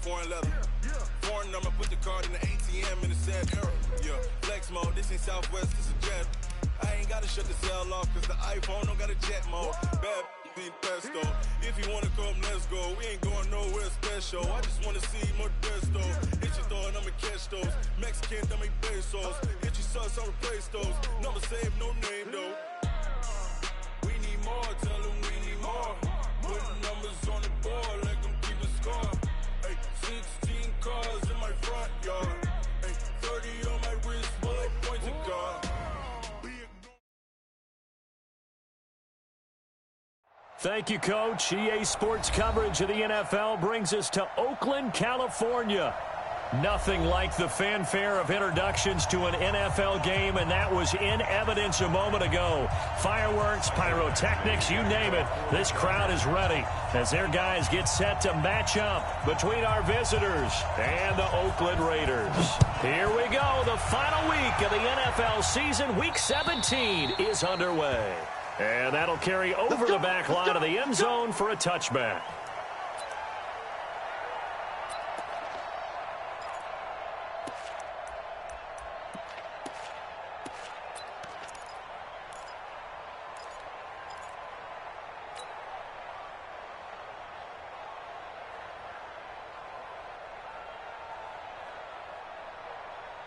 foreign leather. Foreign number, put the card in the ATM in the sad era. Yeah, flex mode, this ain't Southwest, this is jet. I ain't gotta shut the cell off, cause the iPhone don't got a jet mode. Bad ain't pesto. If you wanna come, let's go. We ain't going nowhere special. I just wanna see Modesto. Hit your thought, I'ma catch those. Mexican, I make pesos. Hit your sus, I'll replace those. Number save, no name though. We need more, tell them we need more. Putting numbers on the board, like I'm keeping score. Ay, 16 cars in my front yard. Ay, 30 on my wrist, bullet points of God. Thank you, Coach. EA Sports coverage of the NFL brings us to Oakland, California. Nothing like the fanfare of introductions to an NFL game, and that was in evidence a moment ago. Fireworks, pyrotechnics, you name it. This crowd is ready as their guys get set to match up between our visitors and the Oakland Raiders. Here we go. The final week of the NFL season, Week 17, is underway. And that'll carry over the back line of the end zone for a touchback.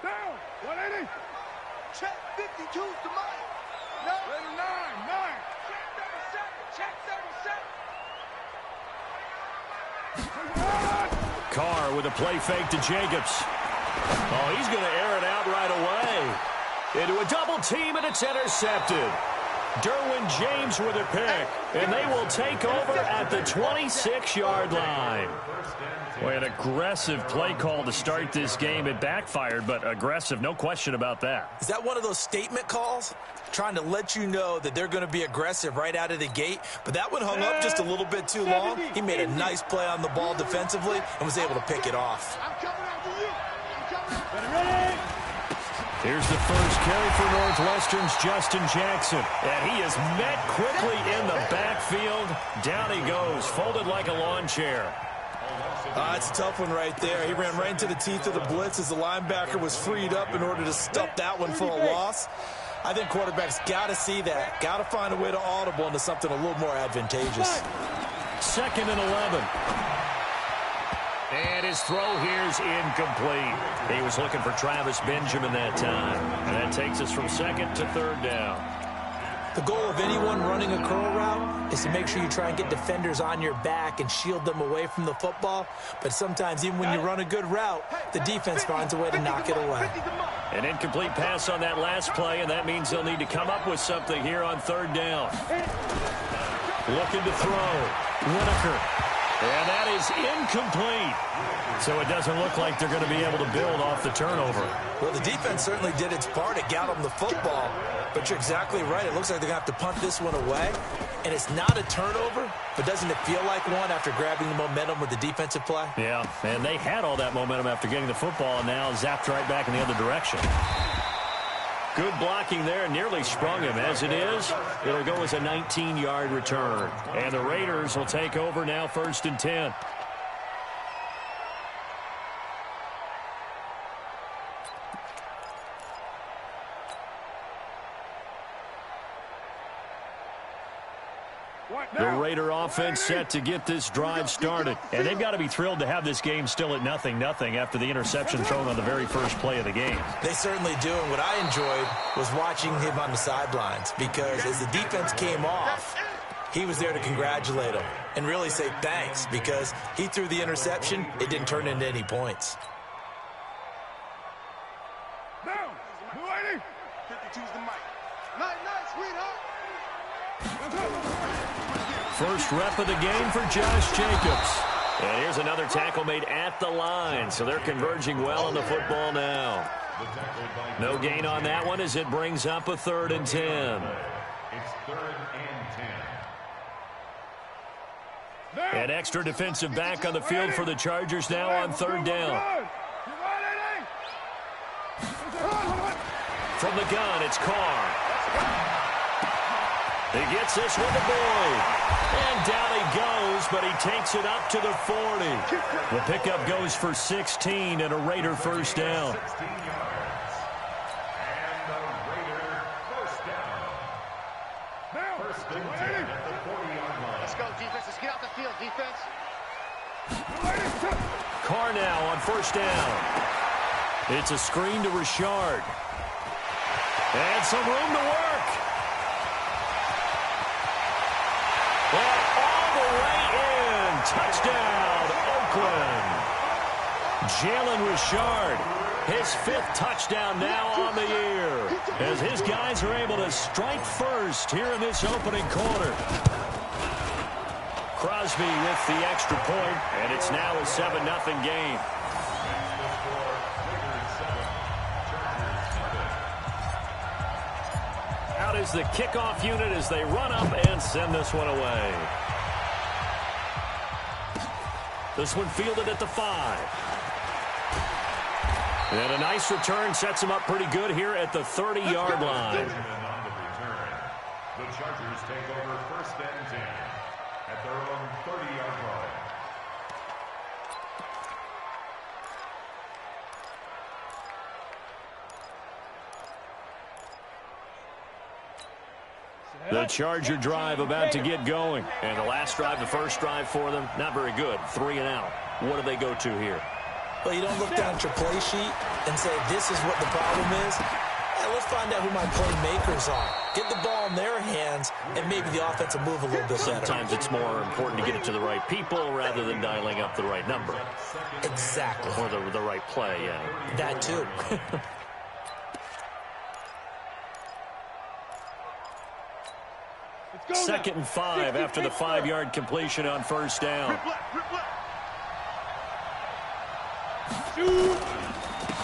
Down, 180. Check 52 to Mike. No. 9. Check 37. Carr with a play fake to Jacobs. Oh, he's going to air it out right away. Into a double team, and it's intercepted. Derwin James with a pick, and they will take over at the 26-yard line. Boy, an aggressive play call to start this game. It backfired, but aggressive, no question about that. Is that one of those statement calls? Trying to let you know that they're going to be aggressive right out of the gate, but that one hung up just a little bit too long. He made a nice play on the ball defensively and was able to pick it off. I'm coming after you. Ready? Here's the first carry for Northwestern's Justin Jackson. And he is met quickly in the backfield. Down he goes, folded like a lawn chair. It's a tough one right there. He ran right into the teeth of the blitz as the linebacker was freed up in order to stuff that one for a loss. I think quarterbacks got to see that. Got to find a way to audible into something a little more advantageous. 2nd and 11. And his throw here is incomplete. He was looking for Travis Benjamin that time. And that takes us from 2nd to 3rd down. The goal of anyone running a curl route is to make sure you try and get defenders on your back and shield them away from the football. But sometimes even when you run a good route, the defense finds a way to knock it away. An incomplete pass on that last play, and that means they'll need to come up with something here on 3rd down. Looking to throw. Whitaker. And that is incomplete. So it doesn't look like they're going to be able to build off the turnover. Well, the defense certainly did its part to get them the football. But you're exactly right. It looks like they're going to have to punt this one away. And it's not a turnover, but doesn't it feel like one after grabbing the momentum with the defensive play? Yeah, and they had all that momentum after getting the football, and now zapped right back in the other direction. Good blocking there, nearly sprung him. As it is, it'll go as a 19-yard return. And the Raiders will take over now 1st and 10. The Raider offense set to get this drive started. And they've got to be thrilled to have this game still at 0-0 after the interception thrown on the very first play of the game. They certainly do. And what I enjoyed was watching him on the sidelines, because as the defense came off, he was there to congratulate them and really say thanks, because he threw the interception. It didn't turn into any points. Down, 280. 52's the mic. Night, sweetheart. First rep of the game for Josh Jacobs. And here's another tackle made at the line, so they're converging well on the football now. No gain on that one as it brings up a 3rd and 10. It's 3rd and 10. An extra defensive back on the field for the Chargers now on 3rd down. From the gun, it's Carr. He gets this with the Boyd. And down he goes, but he takes it up to the 40. The pickup goes for 16 and a Raider first down. Let's go, defense. Let's get out the field, defense. Carr now on first down. It's a screen to Richard. And some room to work. And all the way in. Touchdown, Oakland. Jalen Richard, his 5th touchdown now on the year, as his guys are able to strike first here in this opening quarter. Crosby with the extra point, and it's now a 7-0 game. Out is the kickoff unit as they run up and send this one away. This one fielded at the 5. And a nice return sets him up pretty good here at the 30-yard line. The Chargers take over first and 10 at their own 30-yard line. The Charger drive about to get going. And the last drive, the first drive for them, not very good. 3 and out. What do they go to here? Well, you don't look down at your play sheet and say, this is what the problem is. Let's find out who my playmakers are. Get the ball in their hands, and maybe the offense will move a little bit better. Sometimes it's more important to get it to the right people rather than dialing up the right number. Exactly. Or the right play, yeah. That too. Second and 5 after the 5-yard completion on first down.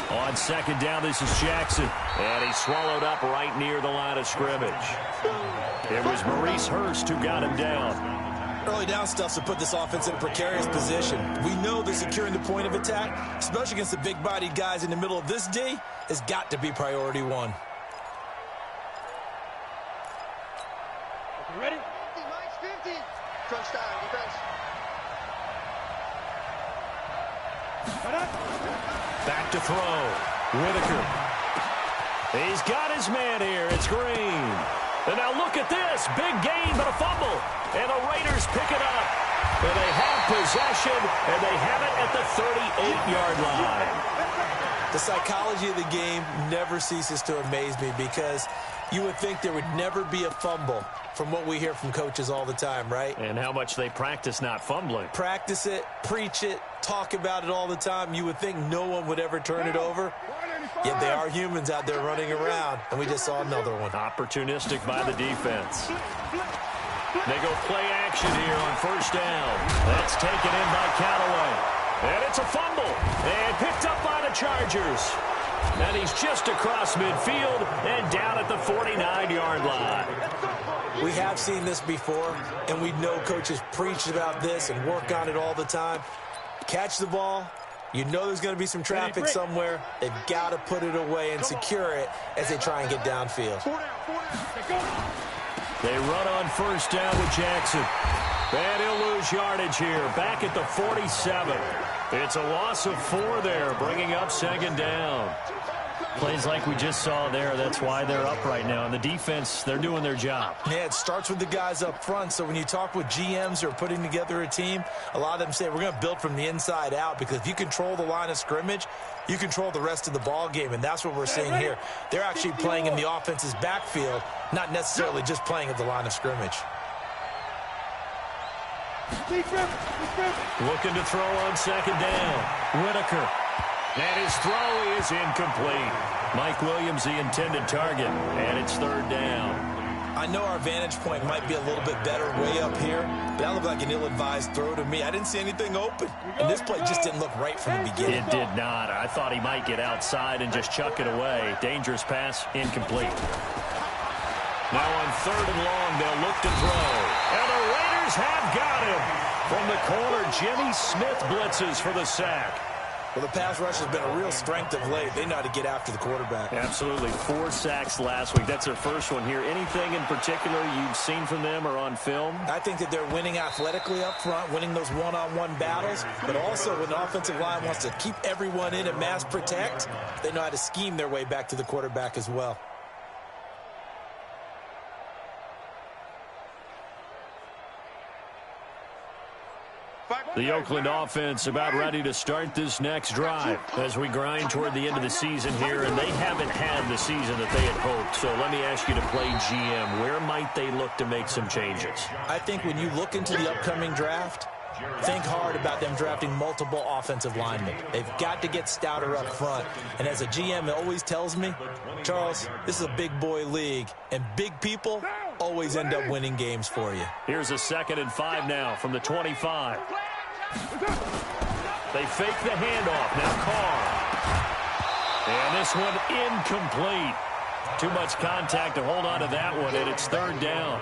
On second down, this is Jackson. And he's swallowed up right near the line of scrimmage. It was Maurice Hurst who got him down. Early down stuff to put this offense in a precarious position. We know that securing the point of attack, especially against the big-bodied guys in the middle of this D, has got to be priority 1. You ready? 50, Mike's 50. Crunch time, defense. Back to throw. Whitaker. He's got his man here. It's Green. And now look at this. Big gain, but a fumble. And the Raiders pick it up. And they have possession, and they have it at the 38-yard line. The psychology of the game never ceases to amaze me because you would think there would never be a fumble from what we hear from coaches all the time, right? And how much they practice not fumbling. Practice it, preach it, talk about it all the time. You would think no one would ever turn it over. Yet they are humans out there running around, and we just saw another one. Opportunistic by the defense. They go play action here on first down. That's taken in by Callaway. And it's a fumble. And picked up by the Chargers. And he's just across midfield and down at the 49-yard line. We have seen this before, and we know coaches preach about this and work on it all the time. Catch the ball. You know there's going to be some traffic somewhere. They've got to put it away and secure it as they try and get downfield. They run on first down with Jackson. And he'll lose yardage here. Back at the 47. It's a loss of 4 there, bringing up second down. Plays like we just saw there. That's why they're up right now. And the defense, they're doing their job. Yeah, it starts with the guys up front. So when you talk with GMs who are putting together a team, a lot of them say we're going to build from the inside out because if you control the line of scrimmage, you control the rest of the ball game. And that's what we're seeing here. They're actually playing in the offense's backfield, not necessarily just playing at the line of scrimmage. Looking to throw on second down. Whitaker. And his throw is incomplete. Mike Williams, the intended target, and it's third down. I know our vantage point might be a little bit better way up here, but that looked like an ill-advised throw to me. I didn't see anything open, and this play just didn't look right from the beginning. It did not. I thought he might get outside and just chuck it away. Dangerous pass, incomplete. Now on third and long, they'll look to throw. And the Raiders have got him. From the corner, Jimmy Smith blitzes for the sack. Well, the pass rush has been a real strength of late. They know how to get after the quarterback. Absolutely. 4 sacks last week. That's their first one here. Anything in particular you've seen from them or on film? I think that they're winning athletically up front, winning those one-on-one battles, but also when the offensive line wants to keep everyone in and mass protect, they know how to scheme their way back to the quarterback as well. The Oakland offense about ready to start this next drive as we grind toward the end of the season here, and they haven't had the season that they had hoped. So let me ask you to play GM. Where might they look to make some changes? I think when you look into the upcoming draft, think hard about them drafting multiple offensive linemen. They've got to get stouter up front. And as a GM, it always tells me, Charles, this is a big boy league, and big people always end up winning games for you. Here's a 2nd and 5 now from the 25. They fake the handoff. Now Carr. And this one incomplete. Too much contact to hold on to that one, and it's 3rd down.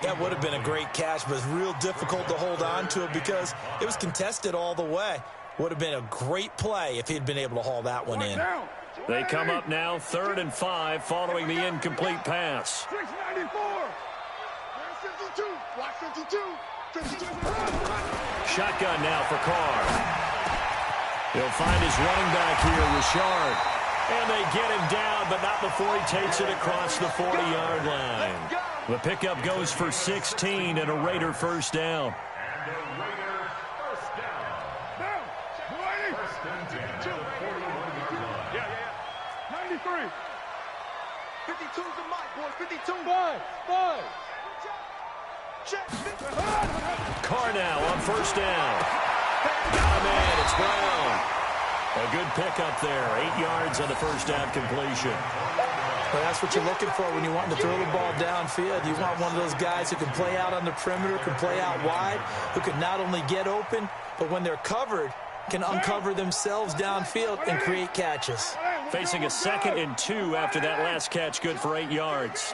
That would have been a great catch, but it's real difficult to hold on to it because it was contested all the way. Would have been a great play if he'd been able to haul that one in. They come up now 3rd and 5 following the incomplete pass. 694. 52. Block 52. 52. Shotgun now for Carr. He'll find his running back here, Richard. And they get him down, but not before he takes it across the 40-yard line. The pickup goes for 16 and a Raider first down. And a Raider first down. First and 10 to the 41-yard line. 93. 52's the mic, boys. 52. 5. Check. Carr now on first down. Got him in. It's Brown. A good pickup there. 8 yards on the first down completion. Well, that's what you're looking for when you want to throw the ball downfield. You want one of those guys who can play out on the perimeter, can play out wide, who can not only get open, but when they're covered, can uncover themselves downfield and create catches. Facing a 2nd and 2 after that last catch, good for 8 yards.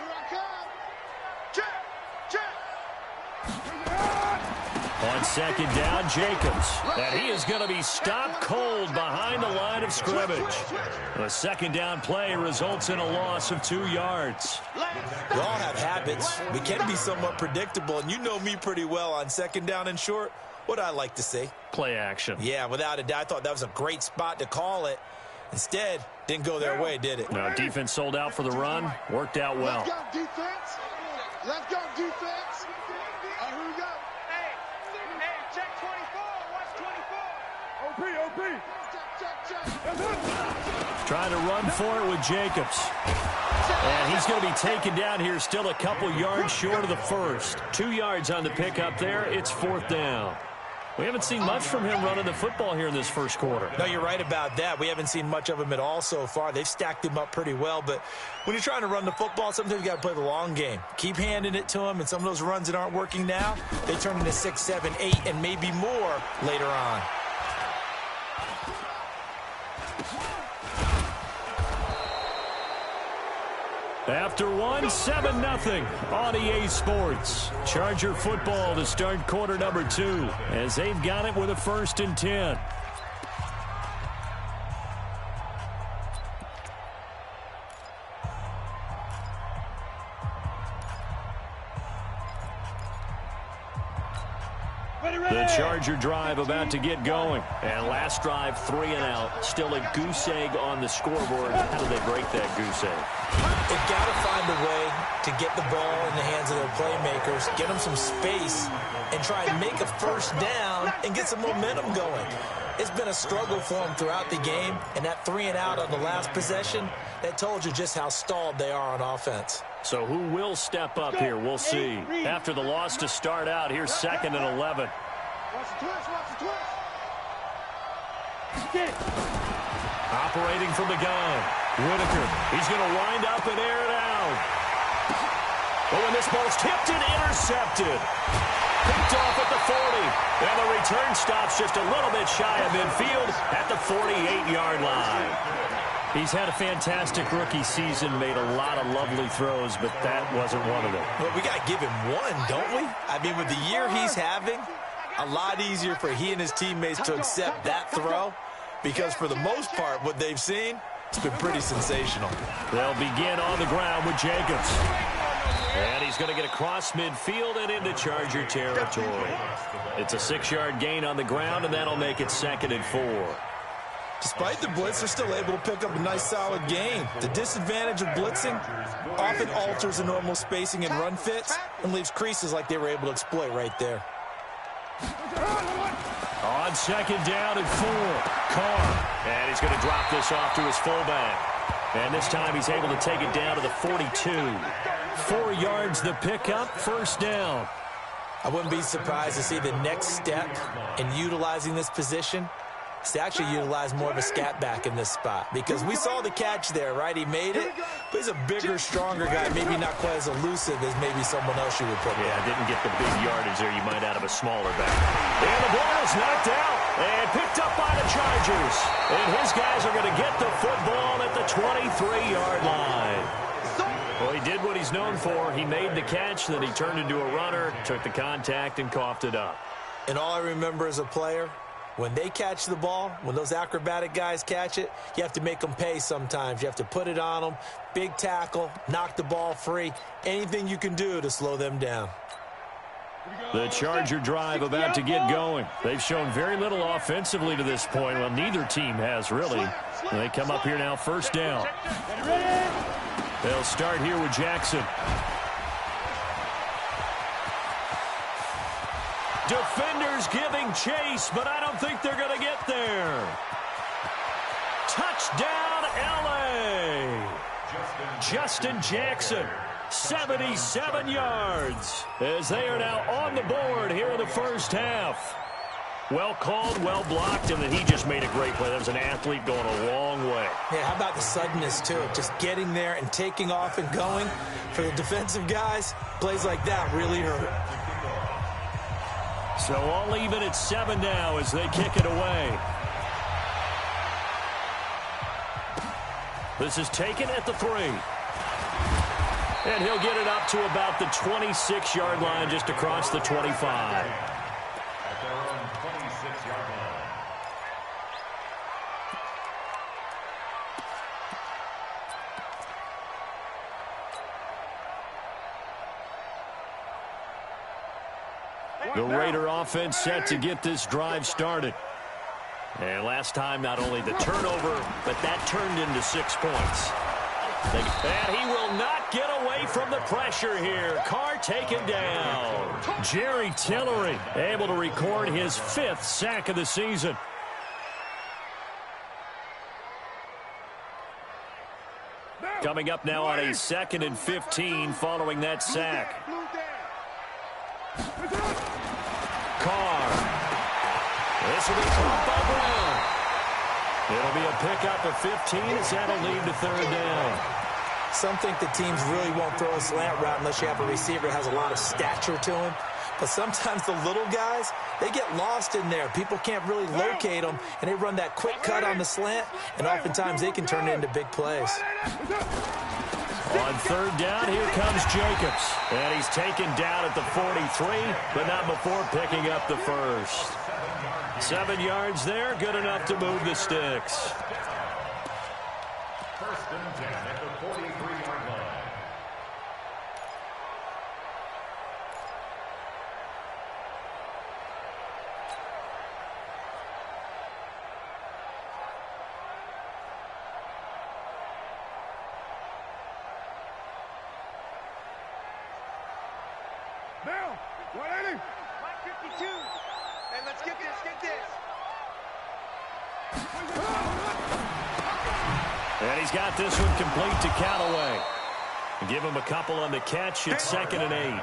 On 2nd down, Jacobs. And he is going to be stopped cold behind the line of scrimmage. The 2nd down play results in a loss of 2 yards. We all have habits. We can be somewhat predictable, and you know me pretty well on 2nd down and short. What I like to see. Play action. Yeah, without a doubt. I thought that was a great spot to call it. Instead, didn't go their way, did it? No, defense sold out for the run. Worked out well. Let's go, defense. Let's go, defense. Here we go. Hey, check 24. Watch 24. OP. Check. Trying to run for it with Jacobs. And he's going to be taken down here, still a couple yards short of the first. 2 yards on the pickup there. It's 4th down. We haven't seen much from him running the football here in this first quarter. No, you're right about that. We haven't seen much of him at all so far. They've stacked him up pretty well, but when you're trying to run the football, sometimes you got to play the long game. Keep handing it to him, and some of those runs that aren't working now, they turn into 6, 7, 8, and maybe more later on. After one, 7-0 on EA Sports. Charger football to start quarter number 2 as they've got it with a 1st and 10. The Charger drive about to get going. And last drive, 3 and out. Still a goose egg on the scoreboard. How do they break that goose egg? They've got to find a way to get the ball in the hands of their playmakers, get them some space, and try and make a first down and get some momentum going. It's been a struggle for them throughout the game, and that 3 and out on the last possession, that told you just how stalled they are on offense. So who will step up here? We'll see. After the loss to start out, here's 2nd and 11. Watch the twist. Operating from the gun. Whitaker. He's going to wind up and air it out. Oh, and this ball's tipped and intercepted. Picked off at the 40. And the return stops just a little bit shy of midfield at the 48-yard line. He's had a fantastic rookie season, made a lot of lovely throws, but that wasn't one of them. Well, we got to give him one, don't we? I mean, with the year he's having, a lot easier for he and his teammates to accept that throw because for the most part, what they've seen, it's been pretty sensational. They'll begin on the ground with Jacobs. And he's going to get across midfield and into Charger territory. It's a 6-yard gain on the ground, and that'll make it 2nd and 4. Despite the blitz, they're still able to pick up a nice, solid gain. The disadvantage of blitzing often alters the normal spacing and run fits and leaves creases like they were able to exploit right there. On 2nd down and 4, Carr. And he's going to drop this off to his fullback. And this time he's able to take it down to the 42. 4 yards the pickup, 1st down. I wouldn't be surprised to see the next step in utilizing this position is to actually utilize more of a scat back in this spot, because we saw the catch there, right? He made it, but he's a bigger, stronger guy, maybe not quite as elusive as maybe someone else you would put there. Yeah, didn't get the big yardage there you might out of a smaller back. And the ball is knocked out and picked up by the Chargers. And his guys are going to get the football at the 23-yard line. Well, he did what he's known for. He made the catch, then he turned into a runner, took the contact, and coughed it up. And all I remember as a player, when they catch the ball, when those acrobatic guys catch it, you have to make them pay sometimes. You have to put it on them, big tackle, knock the ball free, anything you can do to slow them down. The Charger drive about to get going. They've shown very little offensively to this point. Well, neither team has, really. They come up here now, 1st down. They'll start here with Jackson. Defenders giving chase, but I don't think they're going to get there. Touchdown, L.A. Justin Jackson, 77 yards, as they are now on the board here in the 1st half. Well called, well blocked, and then he just made a great play. That was an athlete going a long way. Yeah, how about the suddenness, too? Just getting there and taking off and going. For the defensive guys, plays like that really hurt. So all even at 7 now as they kick it away. This is taken at the 3. And he'll get it up to about the 26-yard line, just across the 25. At their own 26-yard line. The Raider offense set to get this drive started. And last time, not only the turnover, but that turned into 6 points. And he will not get away from the pressure here. Carr taken down. Jerry Tillery able to record his 5th sack of the season. Coming up now on a 2nd and 15 following that sack. Carr. This will be caught by Brown. It'll be a pickup of 15 as that'll lead to 3rd down. Some think the teams really won't throw a slant route unless you have a receiver that has a lot of stature to him. But sometimes the little guys, they get lost in there. People can't really locate them, and they run that quick cut on the slant, and oftentimes they can turn it into big plays. On 3rd down, here comes Jacobs. And he's taken down at the 43, but not before picking up the 1st. 7 yards there, good enough to move the sticks. 1st and 10 at the 43-yard line. Now, 180. 152. Hey, let's get this, And he's got this one complete to Callaway. Give him a couple on the catch. It's 2nd and 8.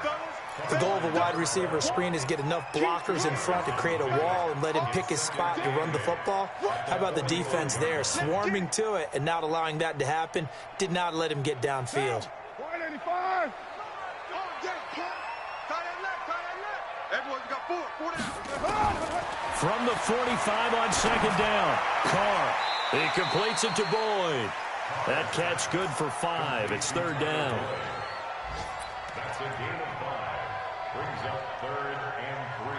The goal of a wide receiver screen is get enough blockers in front to create a wall and let him pick his spot to run the football. How about the defense there, swarming to it and not allowing that to happen? Did not let him get downfield. 185. Everyone's got 4. From the 45 on 2nd down, Carr. He completes it to Boyd. That catch good for 5. It's 3rd down. That's a gain of 5. Brings up 3rd and 3.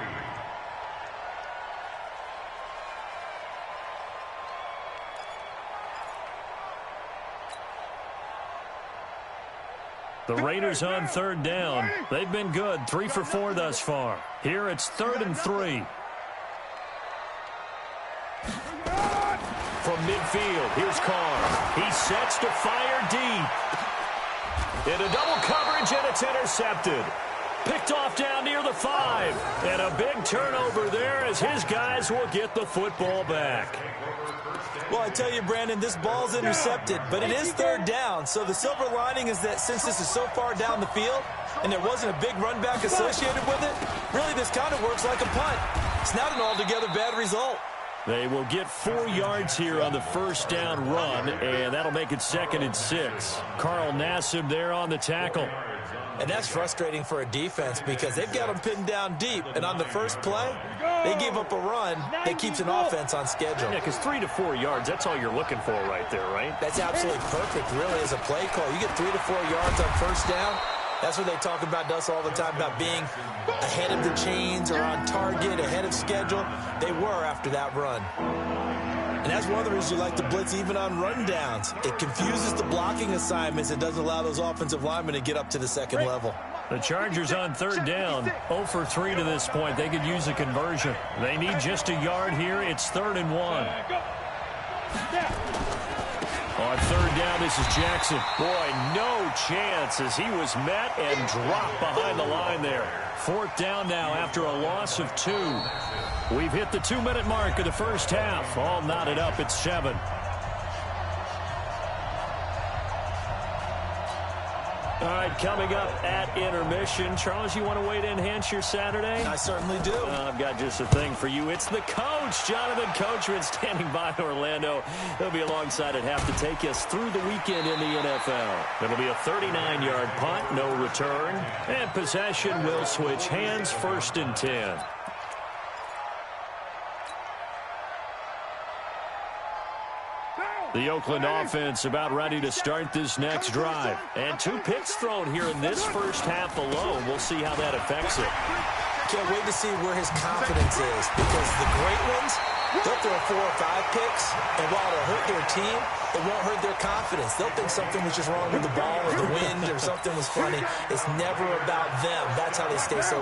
The Raiders on third down. They've been good, 3 for 4 thus far. Here it's 3rd and 3. From midfield, here's Carr. He sets to fire deep. Into double coverage, and it's intercepted. Picked off down near the 5. And a big turnover there as his guys will get the football back. Well, I tell you, Brandon, this ball's intercepted, but it is 3rd down. So the silver lining is that since this is so far down the field and there wasn't a big run back associated with it, really this kind of works like a punt. It's not an altogether bad result. They will get 4 yards here on the first down run, and that'll make it 2nd and 6. Carl Nassib there on the tackle. And that's frustrating for a defense because they've got them pinned down deep. And on the first play, they gave up a run that keeps an offense on schedule. Yeah, because 3 to 4 yards, that's all you're looking for right there, right? That's absolutely perfect, really, as a play call. You get 3 to 4 yards on first down. That's what they talk about to us all the time, about being ahead of the chains or on target, ahead of schedule. They were after that run. And that's one of the reasons you like to blitz even on rundowns. It confuses the blocking assignments. It doesn't allow those offensive linemen to get up to the second level. The Chargers on third down, 0 for 3 to this point. They could use a conversion. They need just a yard here. It's 3rd and 1. On third down, this is Jackson. Boy, no chance as he was met and dropped behind the line there. 4th down now after a loss of 2. We've hit the 2-minute mark of the first half. All knotted up at 7. All right, coming up at intermission. Charles, you want to wait to enhance your Saturday? I certainly do. I've got just a thing for you. It's the coach, Jonathan Coachman, standing by in Orlando. He'll be alongside at half to take us through the weekend in the NFL. It'll be a 39-yard punt, no return. And possession will switch hands, 1st and 10. The Oakland offense about ready to start this next drive. And 2 picks thrown here in this first half alone. We'll see how that affects it. Can't wait to see where his confidence is, because the great ones, they'll throw 4 or 5 picks, and while it'll hurt their team, it won't hurt their confidence. They'll think something was just wrong with the ball or the wind or something was funny. It's never about them. That's how they stay so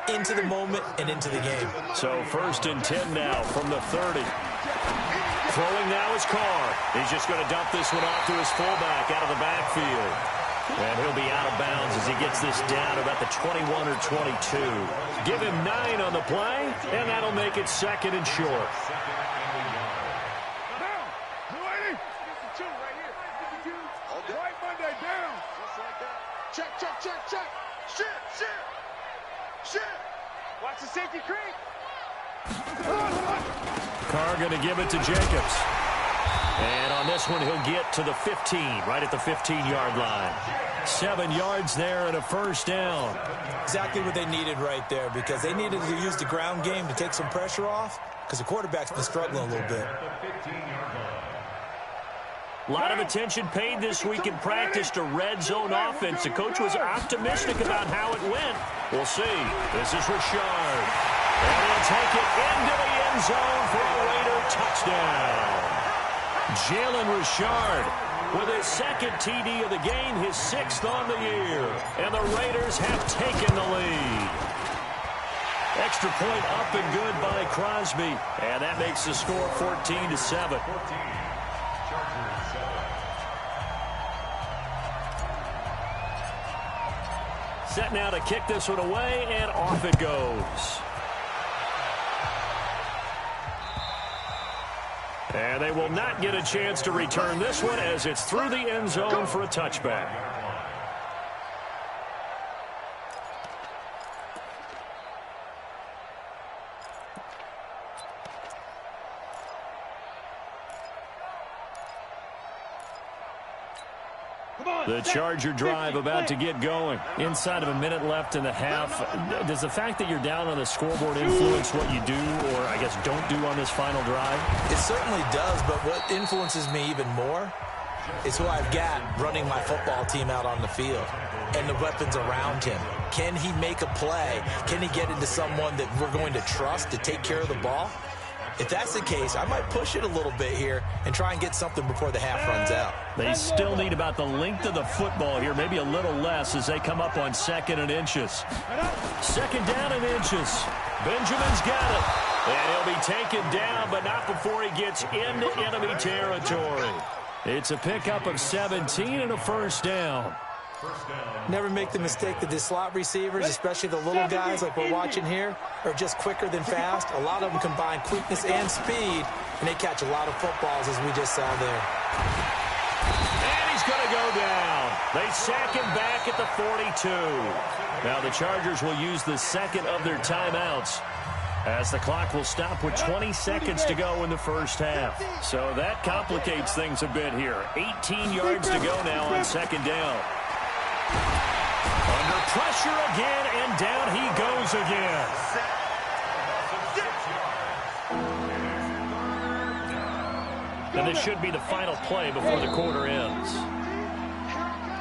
into the moment and into the game. So 1st and 10 now from the 30. Throwing now is Carr. He's just going to dump this one off to his fullback out of the backfield. And he'll be out of bounds as he gets this down about the 21 or 22. Give him 9 on the play, and that'll make it 2nd and short. Right Monday down. Check, check, check, check. Shit. Watch the safety creep. Carr going to give it to Jacobs. And on this one, he'll get to the 15, right at the 15-yard line. 7 yards there and a 1st down. Exactly what they needed right there, because they needed to use the ground game to take some pressure off, because the quarterback's been struggling a little bit. A lot of attention paid this week in practice to red zone offense. The coach was optimistic about how it went. We'll see. This is Richard. And he'll take it into the end zone for a Raider touchdown. Jalen Richard with his 2nd TD of the game, his 6th on the year. And the Raiders have taken the lead. Extra point up and good by Crosby. And that makes the score 14-7. Set now to kick this one away, and off it goes. And they will not get a chance to return this one as it's through the end zone for a touchback. The Charger drive about to get going. Inside of a minute left in the half. Does the fact that you're down on the scoreboard influence what you do, or I guess don't do on this final drive? It certainly does, but what influences me even more is who I've got running my football team out on the field and the weapons around him. Can he make a play? Can he get into someone that we're going to trust to take care of the ball? If that's the case, I might push it a little bit here and try and get something before the half runs out. They still need about the length of the football here, maybe a little less as they come up on 2nd and inches. 2nd down and inches. Benjamin's got it. And he'll be taken down, but not before he gets into enemy territory. It's a pickup of 17 and a first down. Never make the mistake that the slot receivers, especially the little guys like we're watching here, are just quicker than fast. A lot of them combine quickness and speed, and they catch a lot of footballs, as we just saw there. And he's going to go down. They sack him back at the 42. Now the Chargers will use the second of their timeouts, as the clock will stop with 20 seconds to go in the first half. So that complicates things a bit here. 18 yards to go now on 2nd down. Under pressure again, and down he goes again. And this should be the final play before the quarter ends.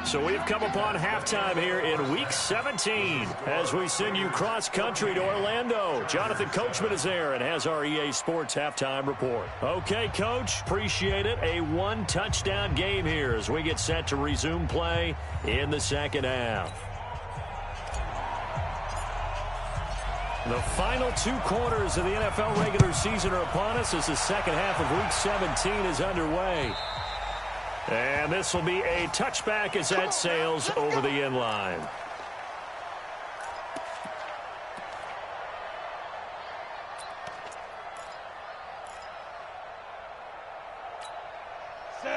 So we've come upon halftime here in Week 17 as we send you cross-country to Orlando. Jonathan Coachman is there and has our EA Sports halftime report. Okay, Coach, appreciate it. A one-touchdown game here as we get set to resume play in the second half. The final 2 quarters of the NFL regular season are upon us as the second half of Week 17 is underway. And this will be a touchback as that sails over the end line.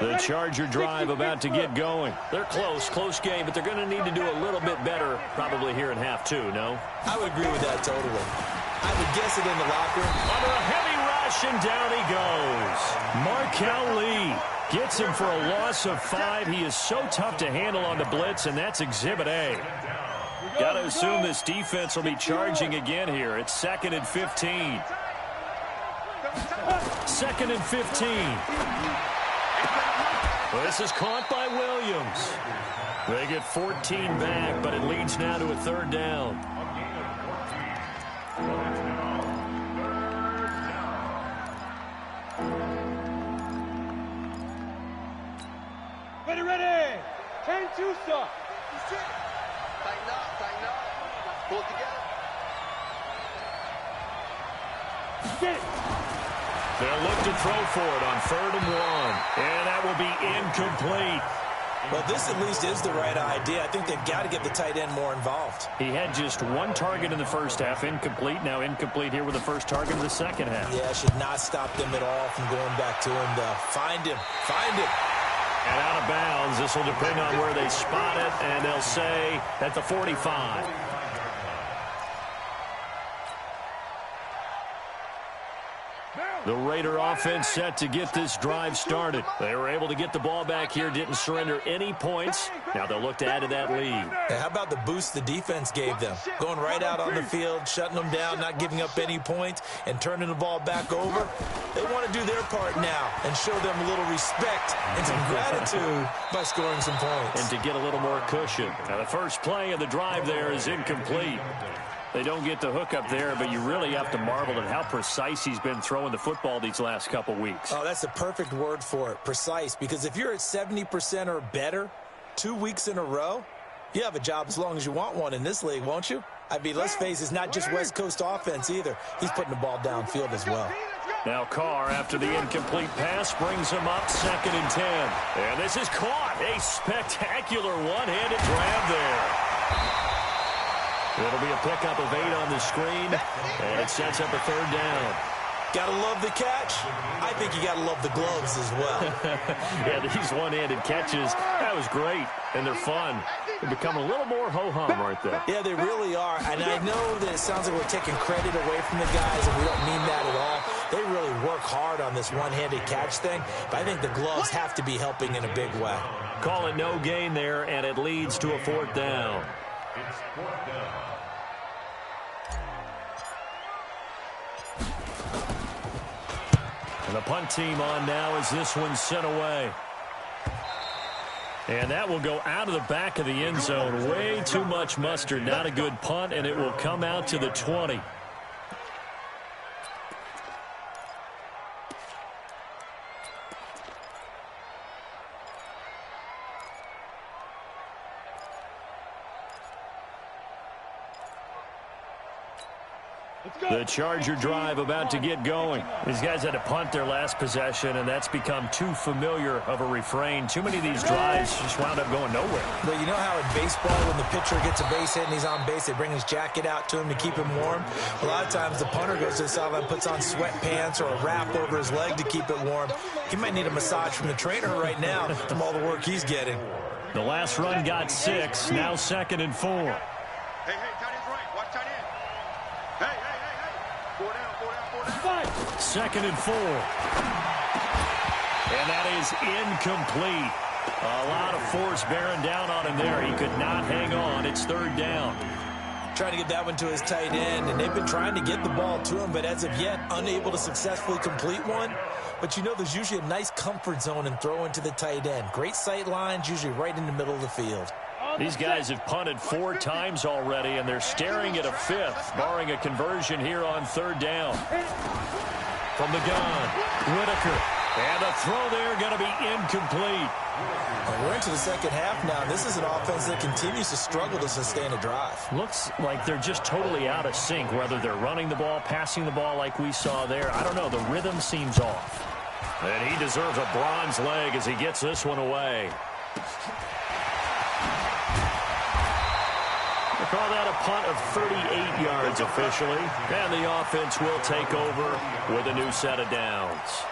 The Charger drive about to get going. They're close game, but they're going to need to do a little bit better probably here in half 2, no? I would agree with that totally. I would guess it in the locker room. Under a heavy rush, and down he goes. Markel Lee gets him for a loss of 5. He is so tough to handle on the blitz, and that's Exhibit A. Got to assume this defense will be charging again here. It's 2nd and 15. 2nd and 15. This is caught by Williams. They get 14 back, but it leads now to a 3rd down. Ready. 10-2, sir. Tighten up. Pull it together. Get it. They'll look to throw for it on 3rd and 1. And that will be incomplete. Well, this at least is the right idea. I think they've got to get the tight end more involved. He had just 1 target in the first half, incomplete. Now incomplete here with the first target in the second half. Yeah, should not stop them at all from going back to him, though. Find him. And out of bounds. This will depend on where they spot it, and they'll say at the 45. The Raider offense set to get this drive started. They were able to get the ball back here, didn't surrender any points. Now they'll look to add to that lead. Hey, how about the boost the defense gave them? Going right out on the field, shutting them down, not giving up any points, and turning the ball back over. They want to do their part now and show them a little respect and some gratitude by scoring some points. And to get a little more cushion. Now the first play of the drive there is incomplete. They don't get the hook up there, but you really have to marvel at how precise he's been throwing the football these last couple weeks. Oh, that's a perfect word for it, precise, because if you're at 70% or better 2 weeks in a row, you have a job as long as you want one in this league, won't you? I mean, let's face it, it's not just West Coast offense either. He's putting the ball downfield as well. Now Carr, after the incomplete pass, brings him up 2nd and 10. And this is caught. A spectacular one-handed grab there. It'll be a pickup of 8 on the screen, and it sets up a 3rd down. Gotta love the catch. I think you gotta love the gloves as well. Yeah, these one-handed catches, that was great, and they're fun. They become a little more ho-hum, aren't they? Yeah, they really are, and I know that it sounds like we're taking credit away from the guys, and we don't mean that at all. They really work hard on this one-handed catch thing, but I think the gloves have to be helping in a big way. Call it no gain there, and it leads to a 4th down. It's 4th down. And the punt team on now as this one's sent away. And that will go out of the back of the end zone. Way too much mustard. Not a good punt, and it will come out to the 20. The Charger drive about to get going. These guys had to punt their last possession, and that's become too familiar of a refrain. Too many of these drives just wound up going nowhere. But you know how in baseball, when the pitcher gets a base hit and he's on base, they bring his jacket out to him to keep him warm? A lot of times the punter goes to the sideline, puts on sweatpants or a wrap over his leg to keep it warm. He might need a massage from the trainer right now from all the work he's getting. The last run got 6, now 2nd and 4. Hey, tight end's right. Watch tight end. Hey. 4 down. 2nd and 4. And that is incomplete. A lot of force bearing down on him there. He could not hang on. It's 3rd down. Trying to get that one to his tight end, and they've been trying to get the ball to him, but as of yet, unable to successfully complete one. But you know there's usually a nice comfort zone in throwing to the tight end. Great sight lines, usually right in the middle of the field. These guys have punted 4 times already, and they're staring at a 5th, barring a conversion here on 3rd down. From the gun, Whitaker. And the throw there going to be incomplete. We're into the second half now. This is an offense that continues to struggle to sustain a drive. Looks like they're just totally out of sync, whether they're running the ball, passing the ball like we saw there. I don't know. The rhythm seems off. And he deserves a bronze leg as he gets this one away. We'll call that a punt of 38 yards officially. And the offense will take over with a new set of downs.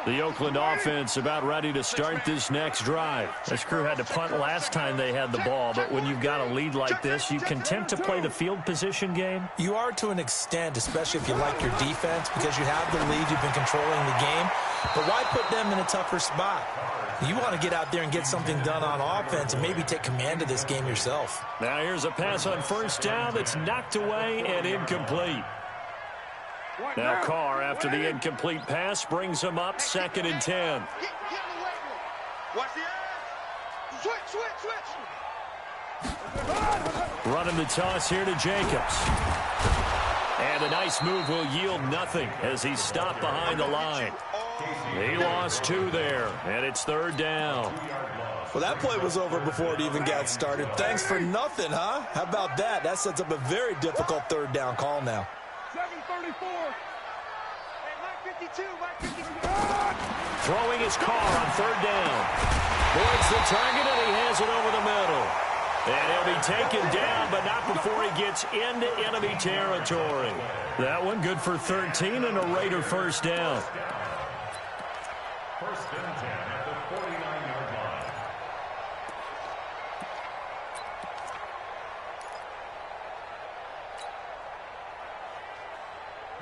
The Oakland offense about ready to start this next drive. This crew had to punt last time they had the ball, but when you've got a lead like this, you content to play the field position game? You are to an extent, especially if you like your defense, because you have the lead, you've been controlling the game. But why put them in a tougher spot? You want to get out there and get something done on offense and maybe take command of this game yourself. Now here's a pass on 1st down that's knocked away and incomplete. Now Carr, after the incomplete pass, brings him up 2nd and 10. Get in the weight room. Watch the edge. Switch. Running the toss here to Jacobs. And a nice move will yield nothing as he's stopped behind the line. He lost 2 there, and it's 3rd down. Well, that play was over before it even got started. Thanks for nothing, huh? How about that? That sets up a very difficult 3rd down call now. 7:34. Hey, Mike 52. Throwing his car on 3rd down. Boyd's the target, and he has it over the middle. And he'll be taken down, but not before he gets into enemy territory. That one good for 13 and a Raider 1st down. 1st and 10 at the 49-yard line.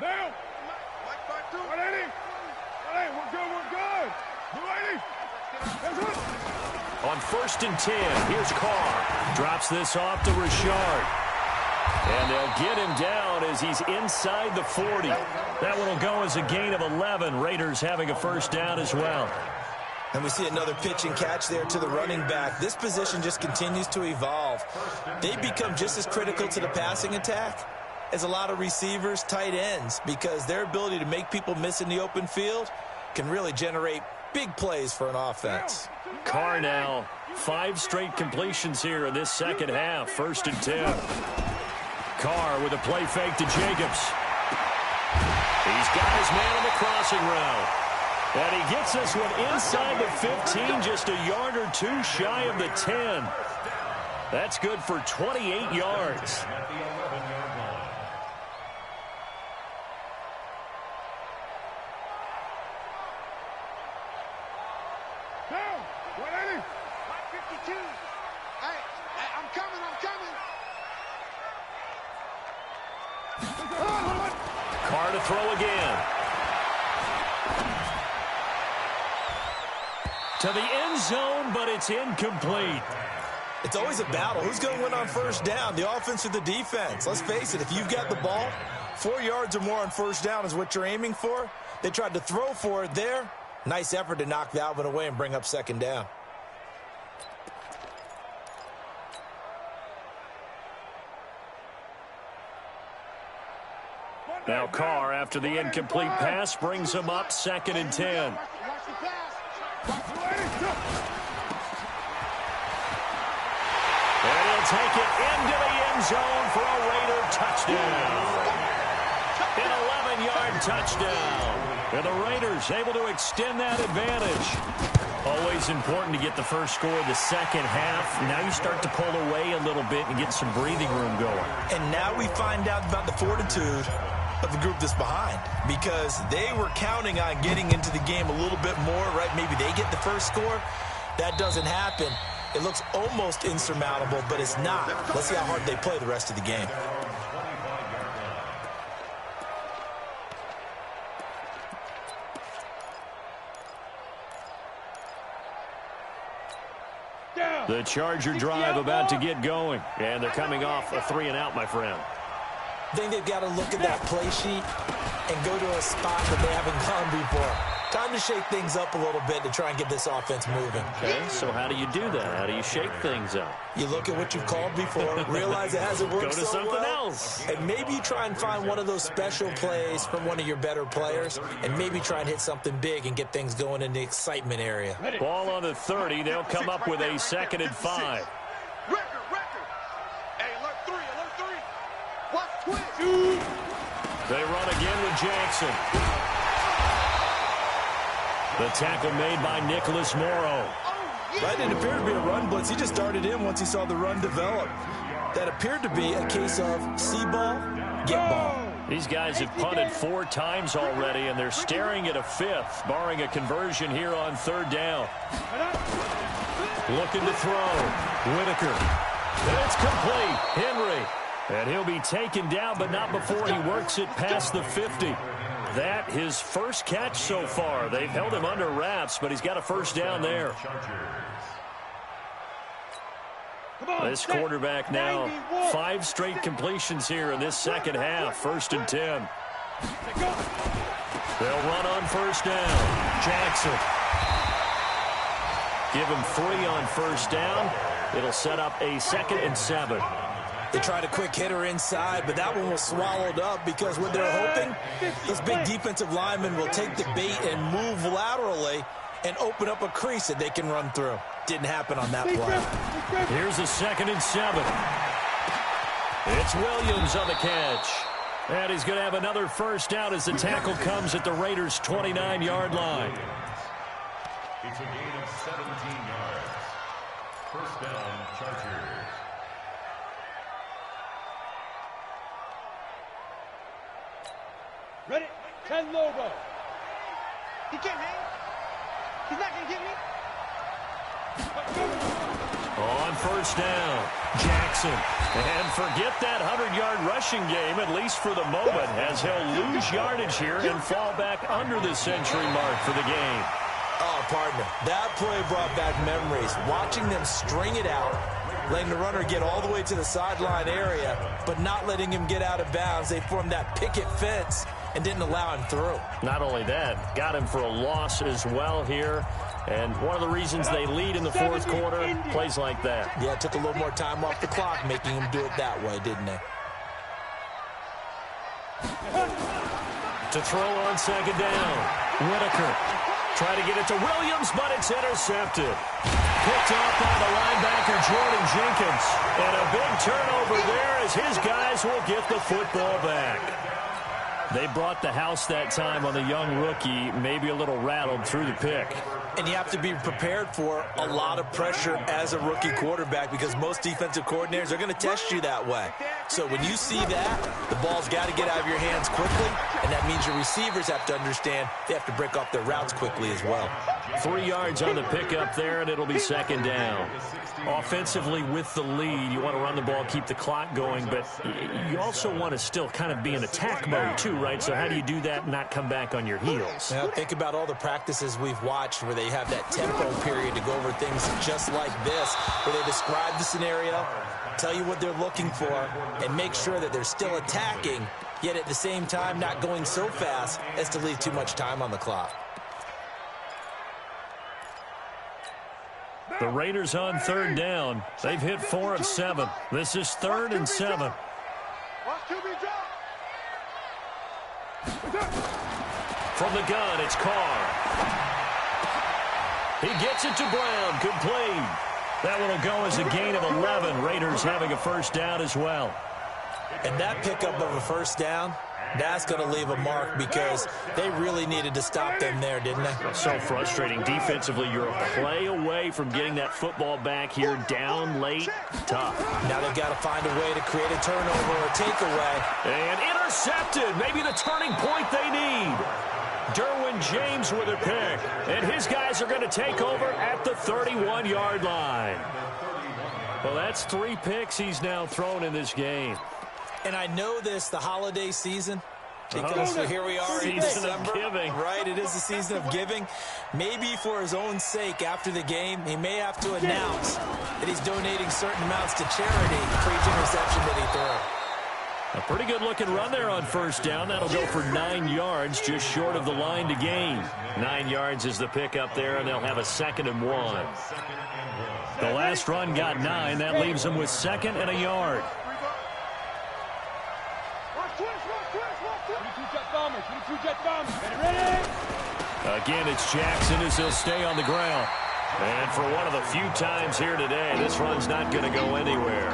Now. Mike 5-2. 180. 180. We're good. 280. That's it. On 1st and 10, here's Carr. Drops this off to Richard. And they'll get him down as he's inside the 40. That one will go as a gain of 11. Raiders having a 1st down as well. And we see another pitch and catch there to the running back. This position just continues to evolve. They become just as critical to the passing attack as a lot of receivers, tight ends, because their ability to make people miss in the open field can really generate big plays for an offense. Carr now, 5 straight completions here in this second half. 1st and 10. Carr with a play fake to Jacobs. He's got his man on the crossing route. And he gets this one inside the 15, just a yard or 2 shy of the 10. That's good for 28 yards. At the 11-yard line. Down. 180. Mike 52. Hey, I'm coming. Carr to throw again. To the end zone, but it's incomplete. It's always a battle. Who's going to win on 1st down, the offense or the defense? Let's face it, if you've got the ball, 4 yards or more on 1st down is what you're aiming for. They tried to throw for it there. Nice effort to knock that one away and bring up 2nd down. Now Carr, after the incomplete pass, brings him up 2nd and 10. Watch the pass. And take it into the end zone for a Raider touchdown. An 11-yard touchdown. And the Raiders able to extend that advantage. Always important to get the first score of the second half. Now you start to pull away a little bit and get some breathing room going. And now we find out about the fortitude of the group that's behind, because they were counting on getting into the game a little bit more, right? Maybe they get the first score. That doesn't happen. It looks almost insurmountable, but it's not. Let's see how hard they play the rest of the game. The Charger drive about to get going, and they're coming off a 3-and-out, my friend. I think they've got to look at that play sheet and go to a spot that they haven't gone before. Time to shake things up a little bit to try and get this offense moving. Okay, so how do you do that? How do you shake things up? You look at what you've called before, realize it hasn't worked so so something well, else. and maybe you try and find one of those special plays from one of your better players, and maybe try and hit something big and get things going in the excitement area. Ball on the 30. They'll come up with a 2nd and 5. Record. Hey, alert 3. Watch twitch. They run again with Jackson. The tackle made by Nicholas Morrow. That didn't appear to be a run blitz. He just darted in once he saw the run develop. That appeared to be a case of see ball, get ball. These guys have punted 4 times already, and they're staring at a 5th, barring a conversion here on 3rd down. Looking to throw. Whitaker. It's complete. Henry. And he'll be taken down, but not before he works it past the 50. That his first catch so far. They've held him under wraps, but he's got a first down there. This quarterback now 5 straight completions here in this second half. 1st and 10. They'll run on first down. Jackson. Give him 3 on first down. It'll set up a 2nd and 7. They tried a quick hitter inside, but that one was swallowed up because what they're hoping, those big defensive linemen will take the bait and move laterally and open up a crease that they can run through. Didn't happen on that play. Here's a 2nd and 7. It's Williams on the catch. And he's going to have another first down as the tackle comes at the Raiders' 29-yard line. It's a gain of 17 yards. First down, Chargers. Ready? 10 Lobo. He can't hang. He's not going to get me. On first down, Jackson. And forget that 100-yard rushing game, at least for the moment, as he'll lose yardage here and fall back under the century mark for the game. Oh, partner, that play brought back memories. Watching them string it out, letting the runner get all the way to the sideline area, but not letting him get out of bounds. They formed that picket fence and didn't allow him through. Not only that, got him for a loss as well here. And one of the reasons they lead in the 4th quarter, plays like that. Yeah, it took a little more time off the clock, making him do it that way, didn't they? To throw on 2nd down, Whitaker. Try to get it to Williams, but it's intercepted. Picked off by the linebacker, Jordan Jenkins. And a big turnover there as his guys will get the football back. They brought the house that time on the young rookie, maybe a little rattled through the pick. And you have to be prepared for a lot of pressure as a rookie quarterback because most defensive coordinators are going to test you that way. So when you see that, the ball's got to get out of your hands quickly, and that means your receivers have to understand they have to break off their routes quickly as well. 3 yards on the pickup there, and it'll be 2nd down. Offensively with the lead, you want to run the ball, keep the clock going, but you also want to still kind of be in attack mode too, right? So how do you do that and not come back on your heels? Now, think about all the practices we've watched where they have that tempo period to go over things just like this, where they describe the scenario, tell you what they're looking for, and make sure that they're still attacking, yet at the same time not going so fast as to leave too much time on the clock. The Raiders on 3rd down. They've hit 4 of 7. This is 3rd and 7. Watch QB drop. From the gun, it's Carr. He gets it to Brown. Complete. That one will go as a gain of 11. Raiders having a first down as well. And that pickup of a first down, that's going to leave a mark because they really needed to stop them there, didn't they? So frustrating. Defensively, you're a play away from getting that football back here down late. Tough. Now they've got to find a way to create a turnover or a takeaway. And intercepted. Maybe the turning point they need. Derwin James with a pick. And his guys are going to take over at the 31-yard line. Well, that's 3 picks he's now thrown in this game. And I know this, the holiday season, because here we are in December. Of giving. Right, it is the season of giving. Maybe for his own sake, after the game, he may have to announce that he's donating certain amounts to charity for each interception that he throws. A pretty good-looking run there on first down. That'll go for 9 yards, just short of the line to gain. 9 yards is the pick up there, and they'll have a 2nd and 1. The last run got 9. That leaves them with 2nd and a yard. Again, it's Jackson as he'll stay on the ground. And for one of the few times here today, this run's not going to go anywhere.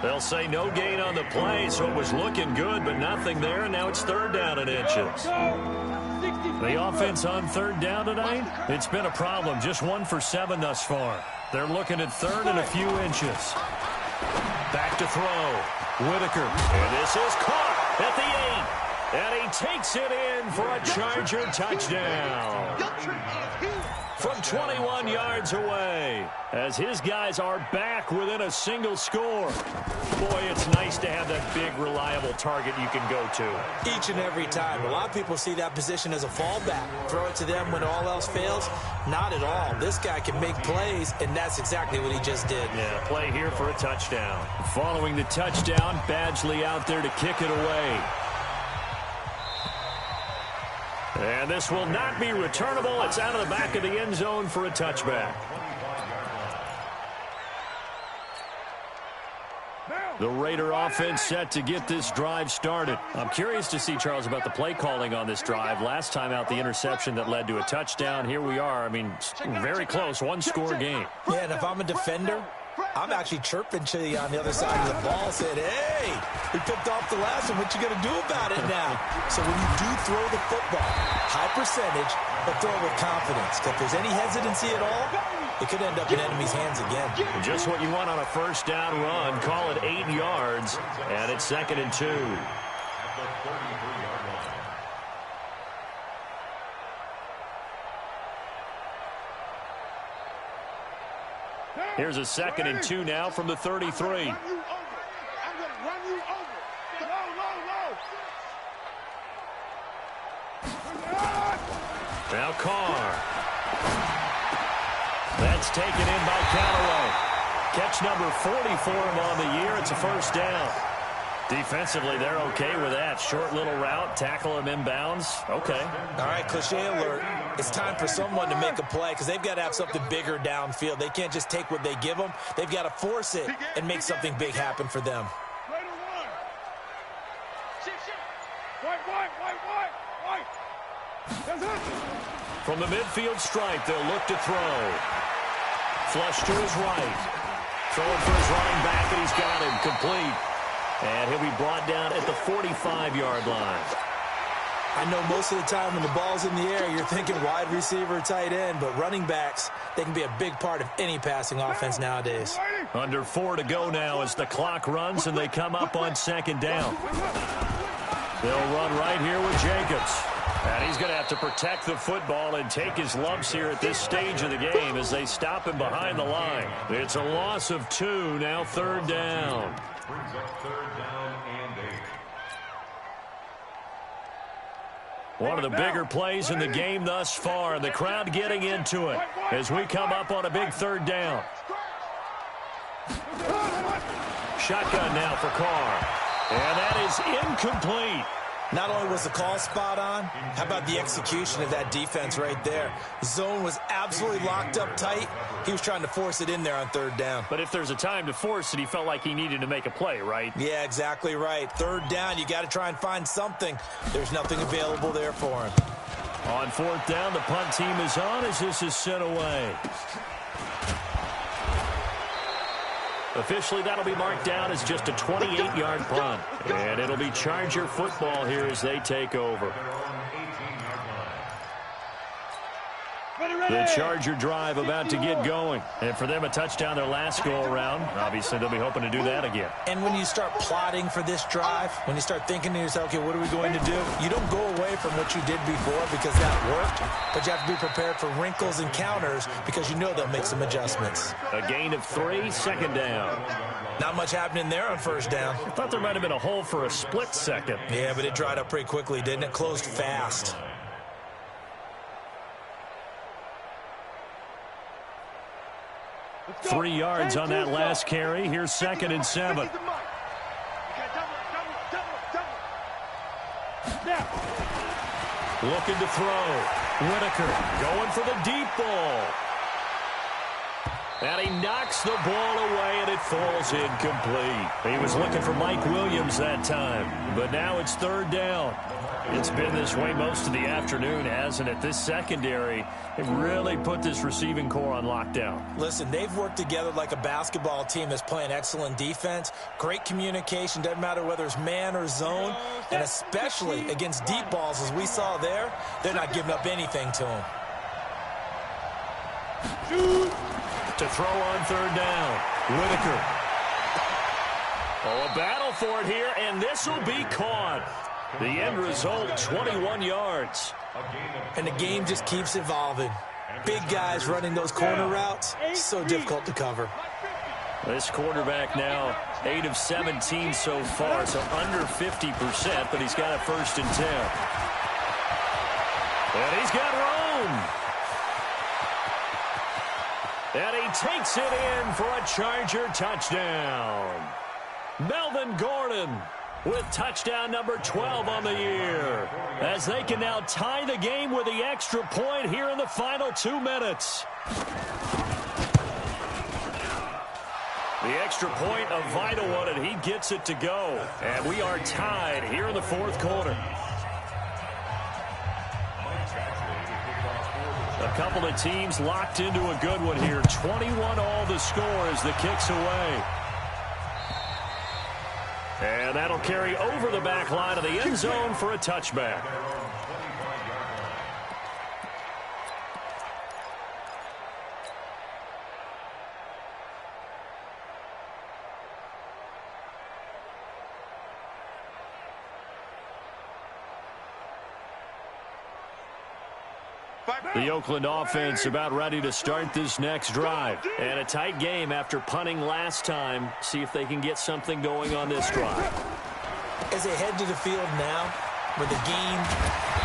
They'll say no gain on the play, so it was looking good, but nothing there, and now it's 3rd down and inches. The offense on 3rd down tonight, it's been a problem. Just 1 for 7 thus far. They're looking at 3rd and a few inches. Back to throw. Whitaker. And this is caught at the 8. And he takes it in for a Charger touchdown. From 21 yards away, as his guys are back within a single score. Boy, it's nice to have that big, reliable target you can go to. Each and every time. A lot of people see that position as a fallback. Throw it to them when all else fails. Not at all. This guy can make plays, and that's exactly what he just did. Yeah, play here for a touchdown. Following the touchdown, Badgley out there to kick it away. And this will not be returnable. It's out of the back of the end zone for a touchback. The Raider offense set to get this drive started. I'm curious to see, Charles, about the play calling on this drive. Last time out, the interception that led to a touchdown. Here we are. I mean, very close, 1-score game. Yeah, and if I'm a defender, I'm actually chirping to you on the other side of the ball, saying, hey, we picked off the last one. What you going to do about it now? So when you do throw the football, high percentage, but throw it with confidence. If there's any hesitancy at all, it could end up in enemy's hands again. Just what you want on a first down run. Call it 8 yards, and it's 2nd and 2. Here's a 2nd and 2 now from the 33. I'm going to run you over. Now Carr. That's taken in by Callaway. Catch number 40 for him on the year. It's a first down. Defensively, they're okay with that. Short little route, tackle him inbounds. Okay. All right, cliche alert. It's time for someone to make a play because they've got to have something bigger downfield. They can't just take what they give them. They've got to force it and make something big happen for them. From the midfield stripe, they'll look to throw. Flush to his right. Throwing for his running back, and he's got him complete. And he'll be brought down at the 45-yard line. I know most of the time when the ball's in the air, you're thinking wide receiver, tight end, but running backs, they can be a big part of any passing offense nowadays. Under 4 to go now as the clock runs and they come up on 2nd down. They'll run right here with Jacobs. And he's going to have to protect the football and take his lumps here at this stage of the game as they stop him behind the line. It's a loss of 2, now 3rd down. Brings up 3rd down and 8. One of the bigger plays in the game thus far. The crowd getting into it as we come up on a big 3rd down. Shotgun now for Carr. And that is incomplete. Not only was the call spot on, how about the execution of that defense right there? Zone was absolutely locked up tight. He was trying to force it in there on 3rd down. But if there's a time to force it, he felt like he needed to make a play, right? Yeah, exactly right. 3rd down, you got to try and find something. There's nothing available there for him. On 4th down, the punt team is on as this is sent away. Officially, that'll be marked down as just a 28-yard punt. And it'll be Charger football here as they take over. The Charger drive about to get going. And for them, a touchdown their last go-around. Obviously, they'll be hoping to do that again. And when you start plotting for this drive, when you start thinking to yourself, okay, what are we going to do? You don't go away from what you did before because that worked, but you have to be prepared for wrinkles and counters because you know they'll make some adjustments. A gain of 3, second down. Not much happening there on first down. I thought there might have been a hole for a split second. Yeah, but it dried up pretty quickly, didn't it? Closed fast. Three yards on that last carry. Here's 2nd and 7. Looking to throw. Whitaker going for the deep ball. And he knocks the ball away, and it falls incomplete. He was looking for Mike Williams that time, but now it's 3rd down. It's been this way most of the afternoon, hasn't it? This secondary, it really put this receiving core on lockdown. Listen, they've worked together like a basketball team that's playing excellent defense. Great communication, doesn't matter whether it's man or zone, and especially against deep balls, as we saw there, they're not giving up anything to them. To throw on 3rd down, Whitaker. Oh, a battle for it here, and this will be caught. The end result, 21 yards. And the game just keeps evolving. Big guys running those corner routes, so difficult to cover. This quarterback now 8 of 17 so far, so under 50%, but he's got a 1st and 10. And he's got room. And he takes it in for a Charger touchdown. Melvin Gordon with touchdown number 12 on the year, as they can now tie the game with the extra point here in the final 2 minutes. The extra point, a vital one, and he gets it to go. And we are tied here in the 4th quarter. A couple of teams locked into a good one here. 21 all the score as the kick's away. And that'll carry over the back line of the end zone for a touchback. The Oakland offense about ready to start this next drive. And a tight game after punting last time. See if they can get something going on this drive. As they head to the field now, with the game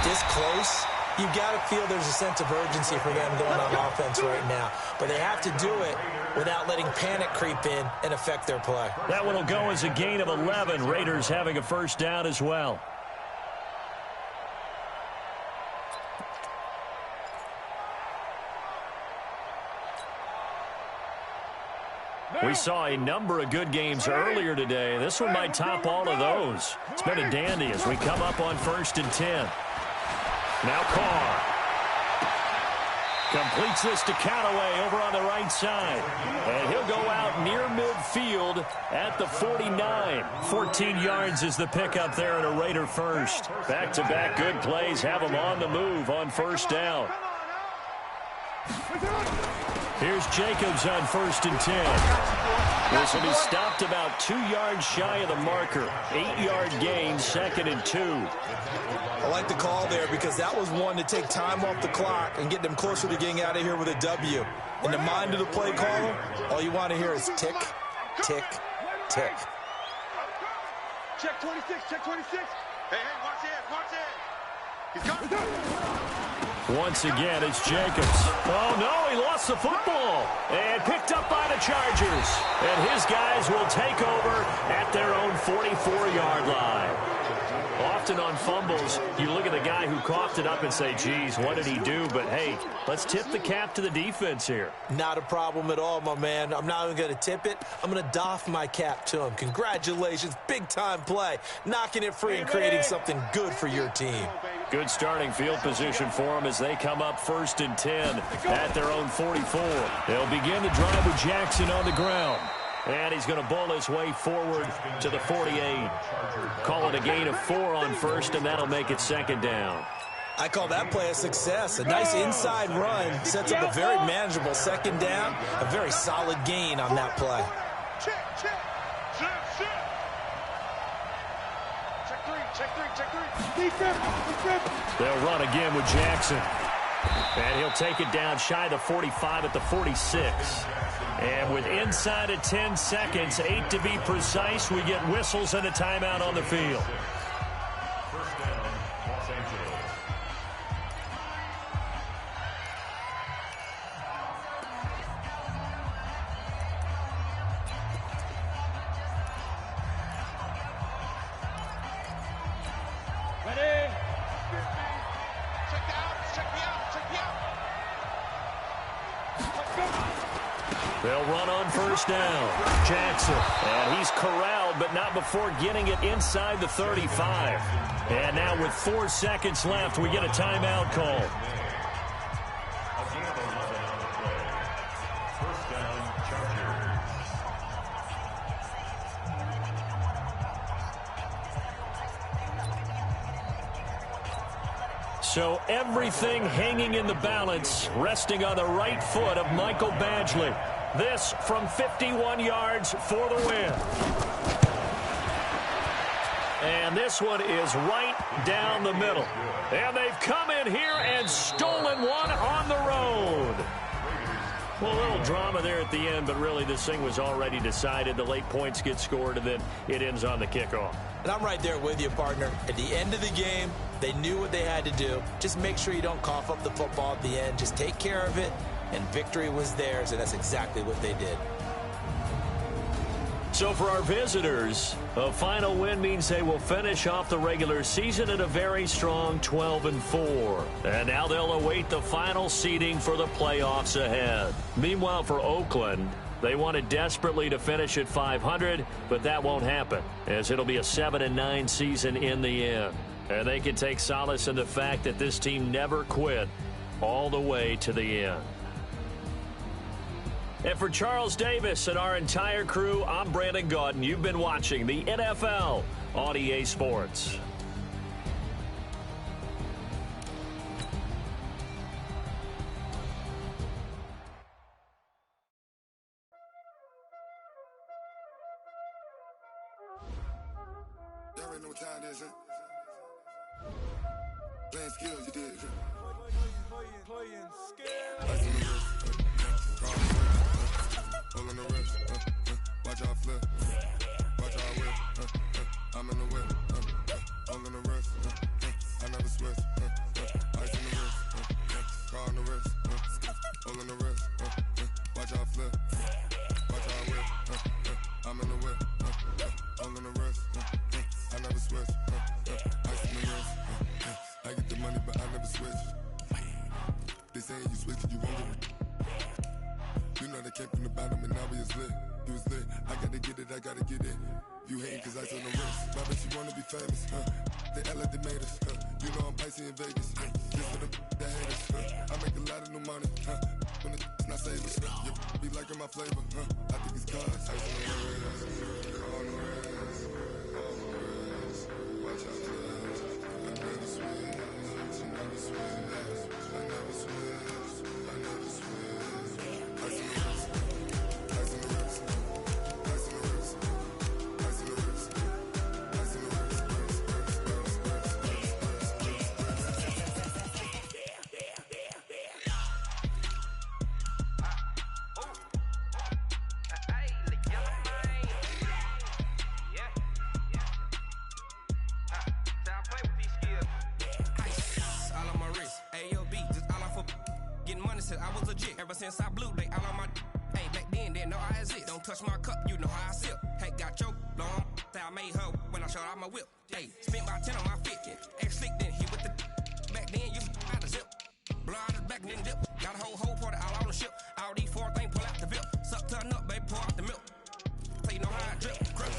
this close, you've got to feel there's a sense of urgency for them going on offense right now. But they have to do it without letting panic creep in and affect their play. That one will go as a gain of 11. Raiders having a 1st down as well. We saw a number of good games earlier today. This one might top all of those. It's been a dandy as we come up on 1st and 10. Now Carr completes this to Callaway over on the right side. And he'll go out near midfield at the 49. 14 yards is the pickup there and a Raider 1st. Back-to-back good plays have them on the move on 1st down. Here's Jacobs on 1st and 10. This will be stopped about 2 yards shy of the marker. 8-yard gain, 2nd and 2. I like the call there because that was one to take time off the clock and get them closer to getting out of here with a W. In the mind of the play caller, all you want to hear is tick, tick, tick. Check 26, check 26. Hey, watch it, watch it. He's got Once again, it's Jacobs. Oh, no, he lost the football. And picked up by the Chargers. And his guys will take over at their own 44-yard line. Often on fumbles, you look at the guy who coughed it up and say, geez, what did he do? But, hey, let's tip the cap to the defense here. Not a problem at all, my man. I'm not even going to tip it. I'm going to doff my cap to him. Congratulations, big-time play. Knocking it free and creating something good for your team. Good starting field position for them as they come up 1st and 10 at their own 44. They'll begin the drive with Jackson on the ground. And he's going to bowl his way forward to the 48. Call it a gain of 4 on first, and that'll make it second down. I call that play a success. A nice inside run sets up a very manageable second down. A very solid gain on that play. Check. Check three. Defense. They'll run again with Jackson. And he'll take it down shy of the 45 at the 46. And with inside of 10 seconds, 8 to be precise, we get whistles and a timeout on the field. First down, Los Angeles. Ready? Check me out. Let's go. They'll run on first down. Jackson. And he's corralled, but not before getting it inside the 35. And now with 4 seconds left, we get a timeout call. A gain of 11 on the play. First down, Chargers. So everything hanging in the balance, resting on the right foot of Michael Badgley. This from 51 yards for the win. And this one is right down the middle. And they've come in here and stolen one on the road. Well, a little drama there at the end, but really this thing was already decided. The late points get scored, and then it ends on the kickoff. And I'm right there with you, partner. At the end of the game, they knew what they had to do. Just make sure you don't cough up the football at the end. Just take care of it, and victory was theirs, and that's exactly what they did. So for our visitors, a final win means they will finish off the regular season at a very strong 12-4. And now they'll await the final seeding for the playoffs ahead. Meanwhile, for Oakland, they wanted desperately to finish at 500, but that won't happen, as it'll be a 7-9 season in the end. And they can take solace in the fact that this team never quit all the way to the end. And for Charles Davis and our entire crew, I'm Brandon Gaudin. You've been watching the NFL on EA Sports. Y'all already know what time it is, huh? Playing skills, you did, Playing skills. All on the wrist, watch out flip, watch out whip, I'm in the whip, all on the wrist, I never switch, ice in the wrist, car on the wrist, all on the wrist, watch out flip, watch out whip, I'm in the whip, all on the wrist, I never switch, ice in the wrist, I get the money but I never switch, they saying you switch and you won't get it. You know they came from the bottom and now we is lit. You was lit, I gotta get it, I gotta get it. You hating cause I on the wrist. My bitch, you wanna be famous, They act like they made us, You know I'm icy in Vegas, Just for the that hate us, I make a lot of new money, When it's not savers, You be liking my flavor, I think it's cause ice on the wrist, on the wrist, on the wrist. Watch out for that. I never switch, I never switch, I never switch, I never switch. Ever since I blew, they all on my hey, back then, they know I exist. Don't touch my cup, you know how I sip. Hey, got your long, say I made her when I showed out my whip. Hey, spent about 10 on my fit. Ex-slick, then he with the back then, you out the zip. Blow out his back, then dip. Got a whole party all on the ship. All these 4 things, pull out the VIP. Suck, turn up, baby, pour out the milk. So you know how I drip. Crush.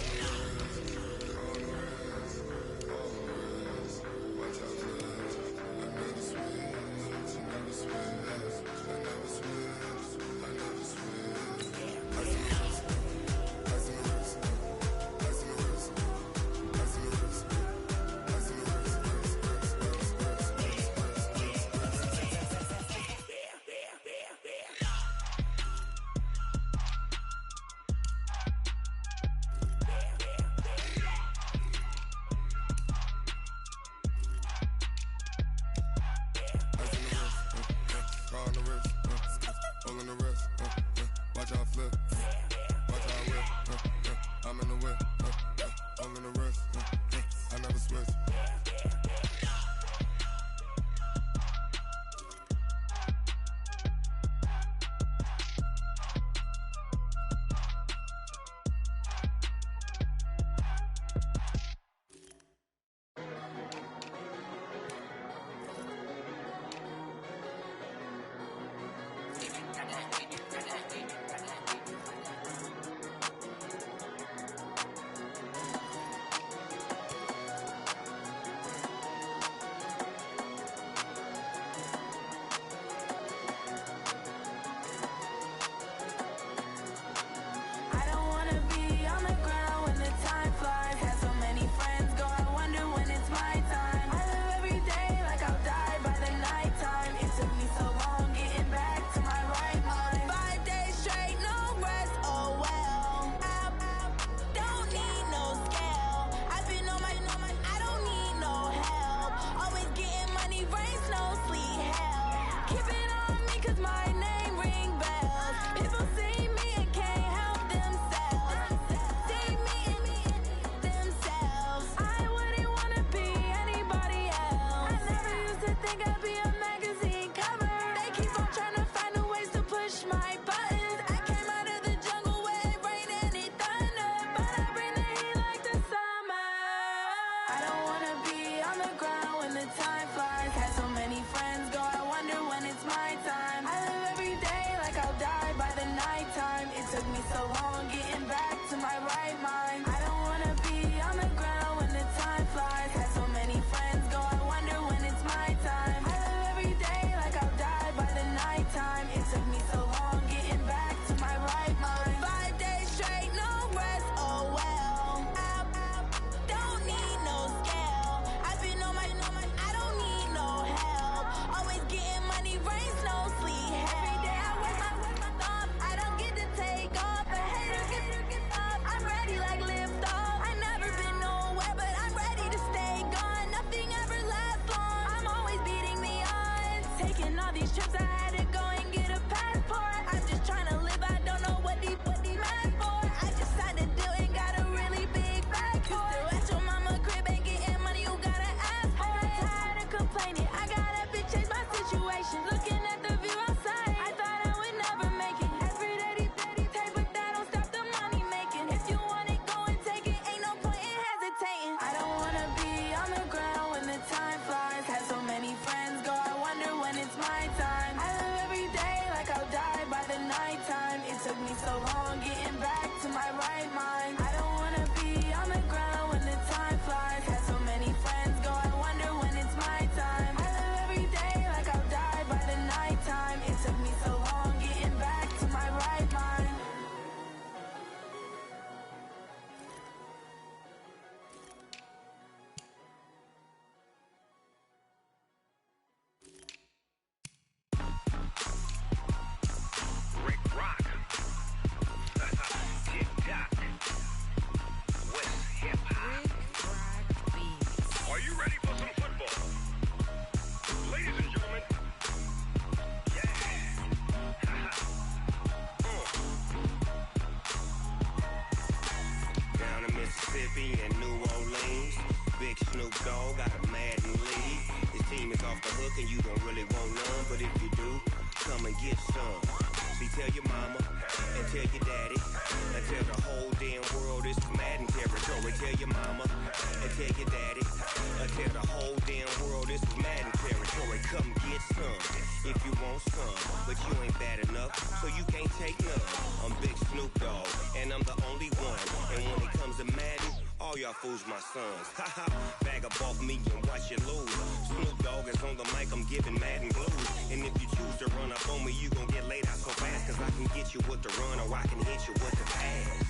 Fools my sons. Haha, bag up off me and watch you lose. Snoop Dogg is on the mic, I'm giving Madden blues. And if you choose to run up on me, you gon' get laid out so fast. Cause I can get you with the run or I can hit you with the pass.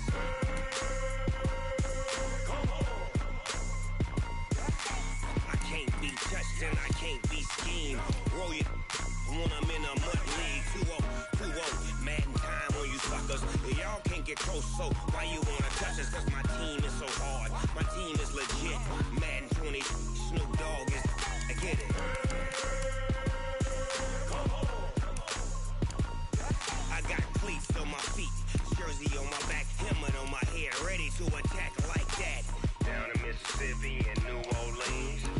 I can't be touched and I can't be schemed. Roll you when I'm in a mud league. 2-0, Madden time on you suckers. Y'all can't get close, so why you wanna touch us? Cause my team is so hard. My team is legit. Madden 20, Snoop Dogg is. I get it. I got cleats on my feet, jersey on my back, helmet on my head, ready to attack like that. Down in Mississippi and New Orleans.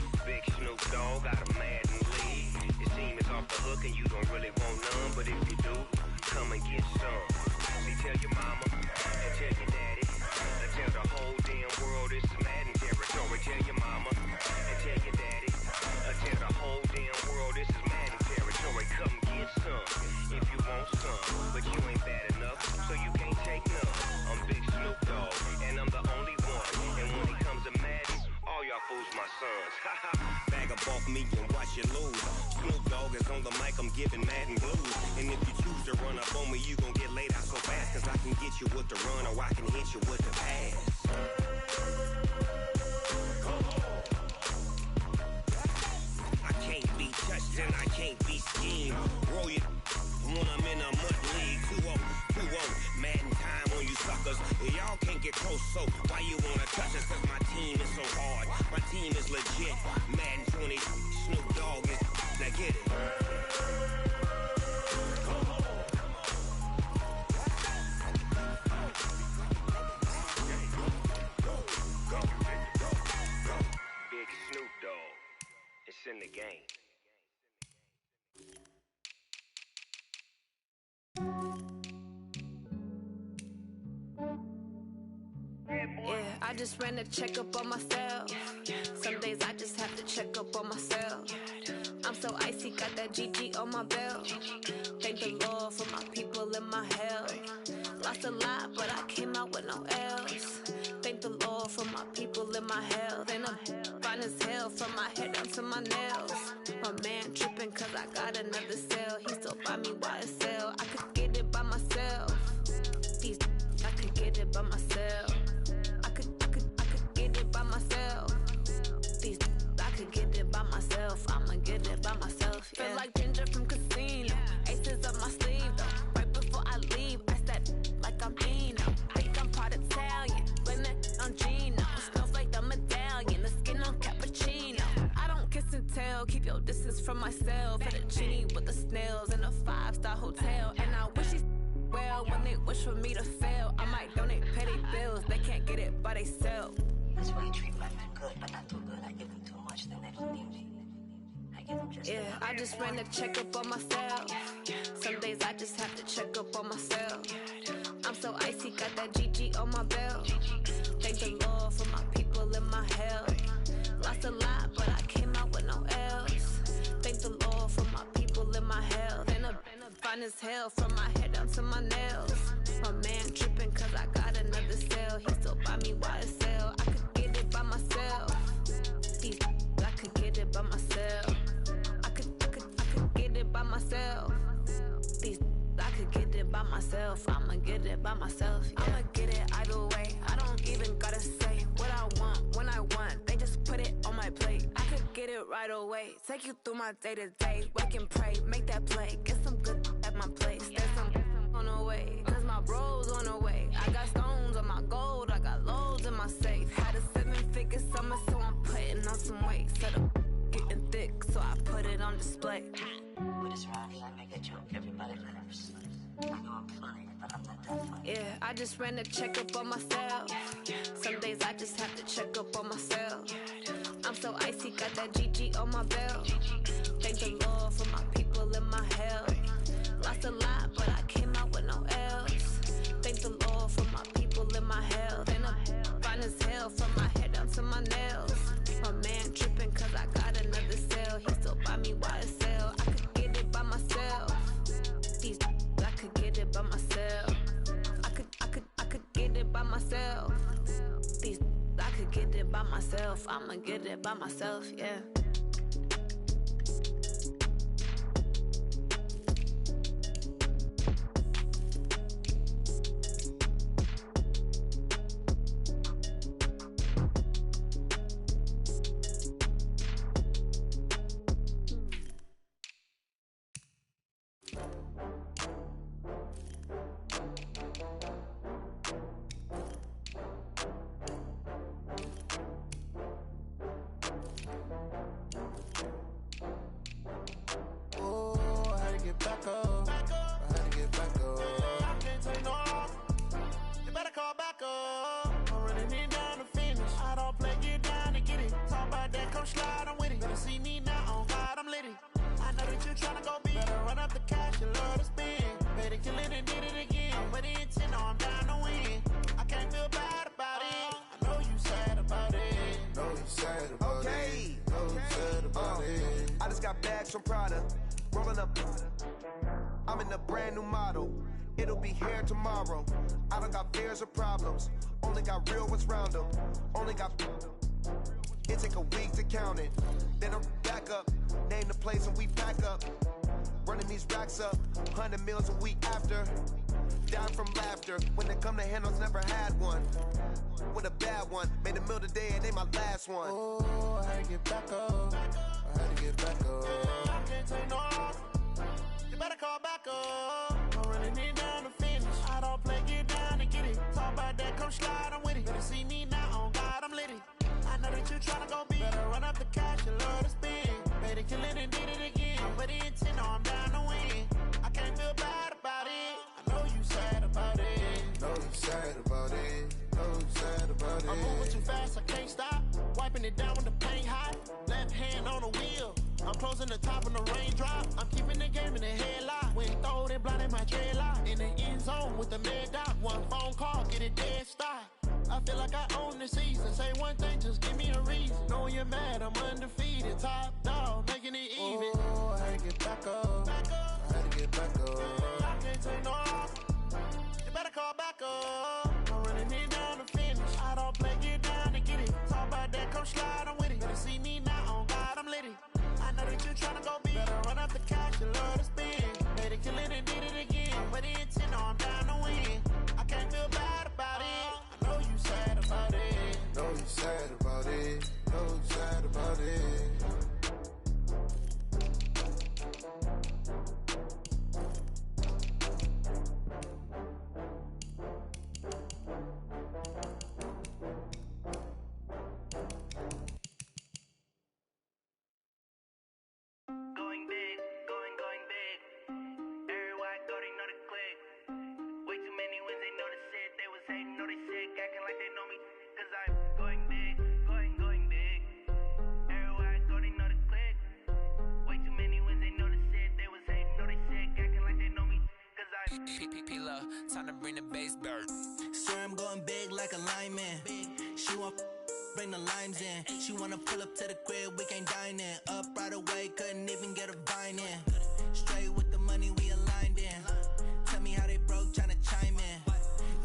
up off me and watch you lose. Snoop Dogg is on the mic, I'm giving Madden blues. And if you choose to run up on me, you gon' get laid out so fast. Cause I can get you with the run or I can hit you with the pass. I can't be touched and I can't be schemed. Roll you when I'm in a mud league. 2-0, Madden time on you suckers. Y'all can't get close, so why you wanna touch us? Cause my team is so hard, my team is legit. Madden 20, Snoop Dogg is, now get it. Big Snoop Dogg, it's in the game. Yeah, I just ran a checkup on myself. Some days I just have to check up on myself. I'm so icy, got that GG on my belt. Thank the Lord for my people in my health. Lost a lot, but I came out with no L's. Thank the Lord for my people in my health. And I'm fine as hell from my head down to my nails. My man tripping cause I got another cell. He still buy me YSL. I could get it by myself. These I could get it by myself. I could get it by myself. These I could get it by myself. I'ma get it by myself. Yeah. Feel like Ginger from Casino. Aces up my sleeve though. Right before I leave, I said like I'm Dino. Think I'm part Italian. Blame it on Gino. Smells like the medallion. The skin on cappuccino. I don't kiss and tell. Keep your distance from myself. At a genie with the snails in a 5-star hotel. And I wish he's well when they wish for me to fail. I might donate petty bills. They can't get it by themselves. That's why you treat life good, but not too good. I give them too much, then they don't need me. I give them just yeah, I just ran a checkup on myself. Some days I just have to check up on myself. I'm so icy, got that GG on my belt. Thank the Lord for my people in my health. Lost a lot, but I came out with no L's. Thank the Lord for my people in my health. And I'm fine as hell from my head down to my nails. My man tripping cause I got another cell. He still buy me YSL. I could get it by myself. These I could get it by myself. I could get it by myself. These I could get it by myself. I'ma get it by myself. Yeah. I'ma get it either way. I don't even gotta say what I want when I want. They just put it on my plate. I could get it right away. Take you through my day to day. Wake and pray, make that play. Get some good at my place. There's some on the way. Cause my bro's on the way. I got stones on my gold. I got loads in my safe. Had a 7-figure summer, so I'm putting on some weight. Set up getting thick, so I put it on display. With this round here, I make a joke. Everybody laughs. I know I'm funny, but I'm not that funny. Yeah, I just ran a checkup on myself. Some days I just have to check up on myself. I'm so icy, got that GG on my belt. Thank the Lord for my people in my health. Lost a lot, but I came out with no L's. Thank the Lord for my people in my health. And I'm fine as hell from my head down to my nails. My man tripping cause I got another cell. He still buy me YSL. I could get it by myself. These I could get it by myself. I could get it by myself. These I could get it by myself. I'ma get it by myself, yeah. From Prada, rolling up. I'm in a brand new model. It'll be here tomorrow. I don't got fears or problems. Only got real ones round them. Only got. It take a week to count it. Then I'm back place and we pack up. Running these racks up, 100 meals a week after. Down from laughter, when they come to handles, never had one. With a bad one, made a meal today and they my last one. Oh, I had to get back up. I had to get back up. I can't take no off. You better call back up. I'm running it down to finish. I don't play, get down to get it. Talk about that, come slide, I'm with it. Better see me now, on God, I'm litty. I know that you tryna go big. Better run up the cash, you love to spend. Better kill it and did it again. I'm with the intent, no, I'm down to win. I can't feel bad about it. I know you sad about it. Know you sad about it. Know you sad about it. I'm moving too fast, I can't stop. Wiping it down when the paint hot. Left hand on the wheel. I'm closing the top when the raindrop. I'm keeping the game in the headlock. When throw it blind in my dreadlock. In the end zone with the mid dot. One phone call, get it dead stop. I feel like I own the season. Say one thing, just give me a reason. Knowing you're mad, I'm undefeated. Top dog, making it even. Oh, I had to get back up. I had to get back up. I can't take no off. You better call back up. I'm running it down to finish. I don't play, get down to get it. Talk about that, come slide, I'm with it. Better see me now, on God, I'm litty. I know that you tryna go big. Better run up the cash, you love to spend. Better kill it and did it again. With the intent, no, I'm down to win. I can't feel bad about it. I know you sad about it. Know you sad about it. Know you sad about it. Going big, going big. Everywhere I go, they know the click. Way too many wins, they know the shit. They was hating, know they sick, acting like they know me. Cause I'm going big, going big. Everywhere I go, they know the click. Way too many wins, they know the shit. They was hating, know they sick, acting like they know me. Cause I'm P-P-P-Love, time to bring the bass bird. Swear I'm going big like a lineman. She want bring the limes in. She wanna pull up to the crib, we can't dine in. Up right away, couldn't even get a vine in. Straight with the money, we aligned in. Tell me how they broke, tryna chime in.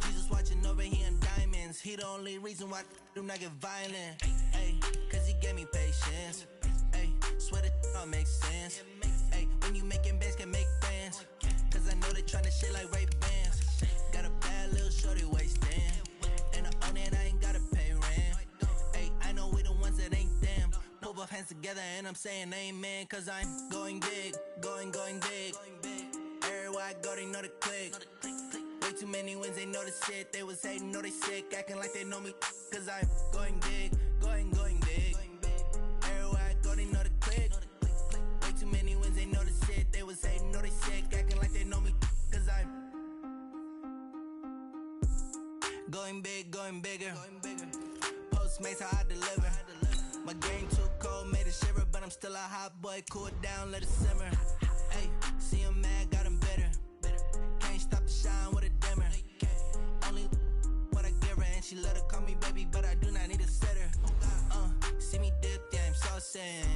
Jesus watching over here in diamonds. He the only reason why do not get violent. Ay, cause he gave me patience. Ay, swear that don't make sense. Ay, when you making bands, can make friends. Cause I know they tryna shit like Ray Bans. Got a bad little shorty wasting. And I own it, I ain't gotta pay rent. Ay, I know we the ones that ain't them. Pull both hands together and I'm saying amen. Cause I'm going big, going big. Everywhere I go, they know the click. Way too many wins, they know the shit. They was hating, know they sick, acting like they know me. Cause I'm going big, going big. Everywhere I go, they know the click. Way too many wins, they know the shit. They was hating, know they sick, acting like they know me. Cause I'm going big, going bigger. Postmates how I deliver. My game too cold, made it shiver, but I'm still a hot boy. Cool it down, let it simmer. Hey, see him mad, got him bitter. Can't stop the shine with a dimmer. Only what I give her, and she let her call me baby, but I do not need a sitter. See me dip, yeah, I'm saucing.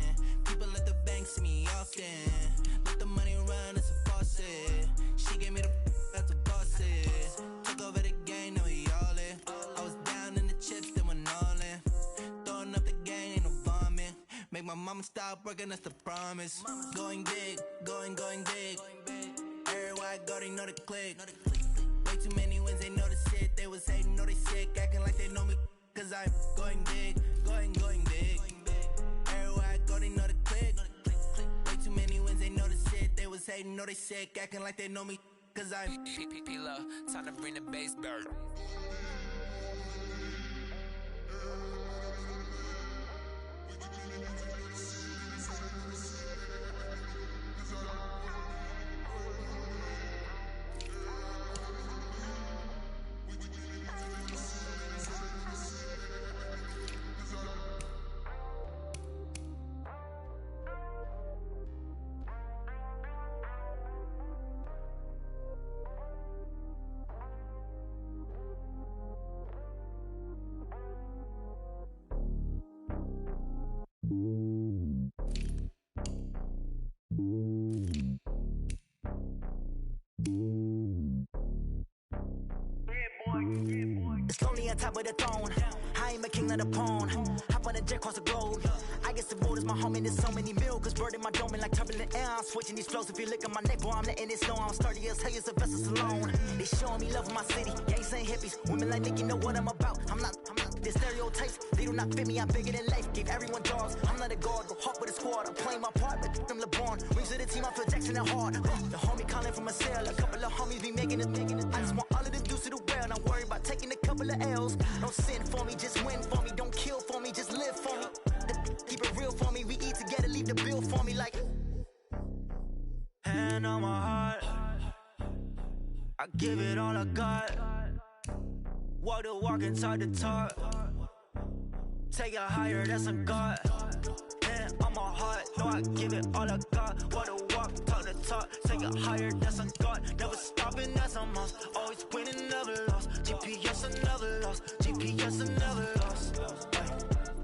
People at the bank see me often. Let the money run, it's a faucet. She gave me the that's a boss it. Took over the game, now we all in. I was down in the chips, then went all in. Throwing up the game, ain't no vomit. Make my mama stop working, that's the promise. Going big, going big. Everywhere I go, they know the click. Way too many wins, they know the shit. They was hating, know they sick, acting like they know me. Cause I'm going big, going big. Everywhere I go, they know the click. Way too many wins, they know the shit. They was hating, know they sick, acting like they know me. Cause I'm P-P-P-Love, time to bring the bass bird. king of the pawn. Hop on a jet across the globe. I guess the road is my home and there's so many mil. Cause bird in my dome and like turbulent air. I'm switching these flows. If you look at my neck, boy, I'm letting it snow. I'm sturdy as hell, as a vessel alone. They showing me love in my city. Gangs ain't hippies. Women like Nick, you know what I'm about. I'm not the stereotypes. They do not fit me. I'm bigger than life. Give everyone dogs. I'm not a guard. Go hawk with a squad. I'm playing my part, but them LeBron. Rings to the team. I feel Jackson and hard. The homie calling from a cell. A couple of homies be making it. I just want all of the dudes to do well. Not worry about taking a couple of L's. Don't sin for me, just win for me. Don't kill for me, just live for me. Keep it real for me. We eat together, leave the bill for me like. Hand on my heart, I give it all I got. Walk the walk and talk the talk. Take it higher, that's a God. Hand on my heart, no, I give it all I got. Walk the walk, talk the talk. Take it higher, that's a God. Never stopping, that's a must. Always winning, never lost. GPS, I never lost. GPS, I never lost.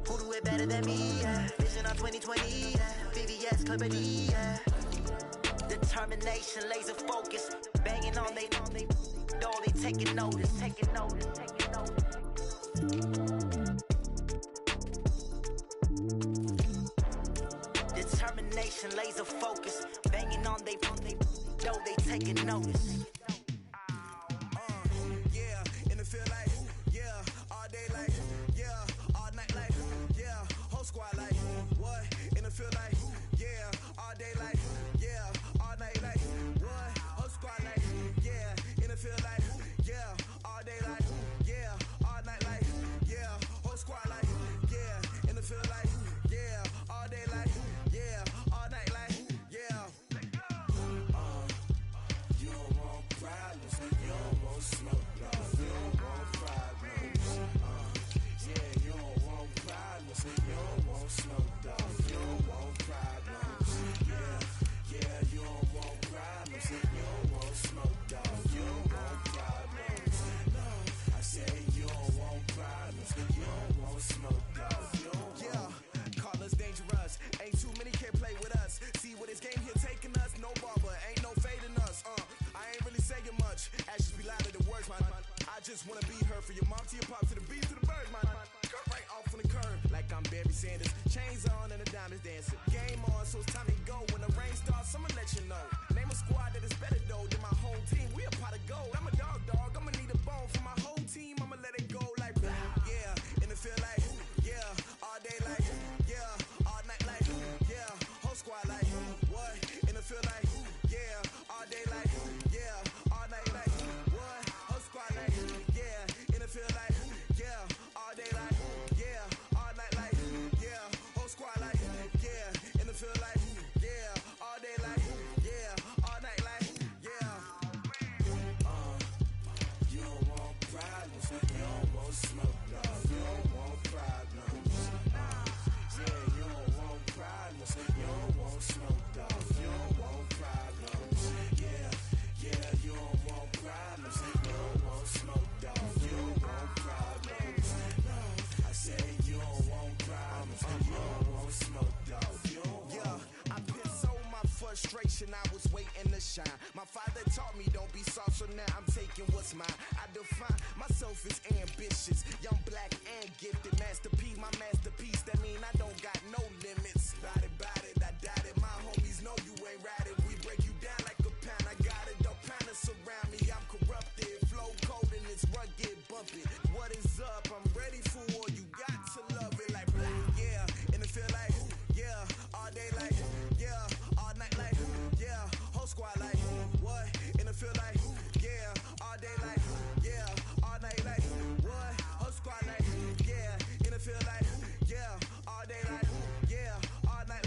Who do it better than me? Yeah. Vision on 2020. Yeah. VVS, Clippity. Yeah. Determination, laser focus. Banging on they door, they taking notice. Taking notice, taking notice. Determination, laser focus. Banging on they door, they taking notice. Yeah, in the field like, yeah, all day like, yeah, all night like, yeah, whole squad like, what? In the field like, yeah, all day like, yeah, all night like, what? Whole squad like, yeah, in the field like, yeah, all day like, yeah, all night like, yeah, whole squad like, yeah, in the field like, yeah, all day like, yeah, all night like, yeah. You don't want problems, you don't want smoke, no, you don't want problems. Yeah, you don't want problems, you don't want smoke, dog, you don't want problems. Yeah, you don't want problems, you don't want smoke, dog, you don't want problems. No, I say you don't want problems, you don't want smoke, dog, you don't want. Yeah, call us dangerous, ain't too many can play with us. See what this game here taking us, no barber, ain't no fading us. I ain't really saying much, actions be louder than words, man. I just wanna be heard for your mom to your pop to the beat to the bird, man. Cut right off on the curb, like I'm Barry Sanders. Chains on and the diamonds dancing. Game on, so it's time to go. When the rain starts, I'ma let you know. Name a squad that is better though than my home team. We a pot of gold. I'm a dog, I'ma need a bone for my whole team. I'ma let it go like, yeah, in the field like, yeah, all day like, yeah, all night like, yeah, whole squad like, what? In the field like, yeah, all day like, yeah, all night like, what? Whole squad like, yeah, in the field like, yeah, all day like, yeah, all night like, yeah, whole squad like, yeah, in the field like, yeah, all day like, yeah, all night like, yeah. You don't want problems, you don't want smoke, no, you don't want problems. Yeah, you don't want problems, you don't want smoke, dog, you don't want problems. Yeah, you don't want problems, you don't want smoke, dog, you don't want problems. No, I say you don't want problems, you don't want smoke, dog, you don't want. Yeah, I pissed so my frustration, I was waiting to shine. My father taught me don't be soft, so now I'm taking what's mine. I define myself as ambitious, young, black, and gifted. Masterpiece, my masterpiece, that mean I don't got no limits. Bout it, I doubt it. My homies know you ain't ratted. We break you down like a pound. I got it, don't pound us around me. I'm corrupted, flow cold and it's rugged, bumpy. What is up? I'm ready for war. You got to love it like, yeah, in the field like, yeah, all day like, yeah, all night like, yeah, whole squad like, what? In the field like, yeah, all day like, yeah, all night like, what? Whole squad like, yeah, in the field like, yeah, all day like, yeah, all night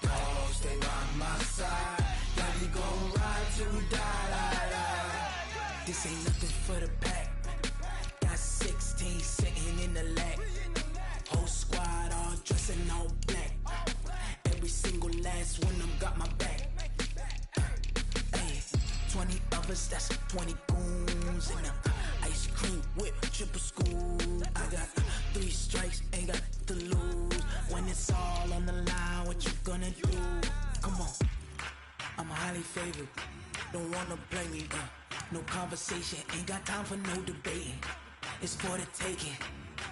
dogs, stay by my side. Yeah, we gon' ride till we die. This ain't nothing for the pack. Got 16 sitting in the lap. Whole squad all dressing all black. Every single last one of them got my back. Hey, 20 of us, that's 20 goons. And ice cream whip, triple school. I got 3 strikes, ain't got to lose. When it's all on the line, what you gonna do? Come on, I'm highly favored. Don't wanna play me, no conversation, ain't got time for no debating. It's for the taking,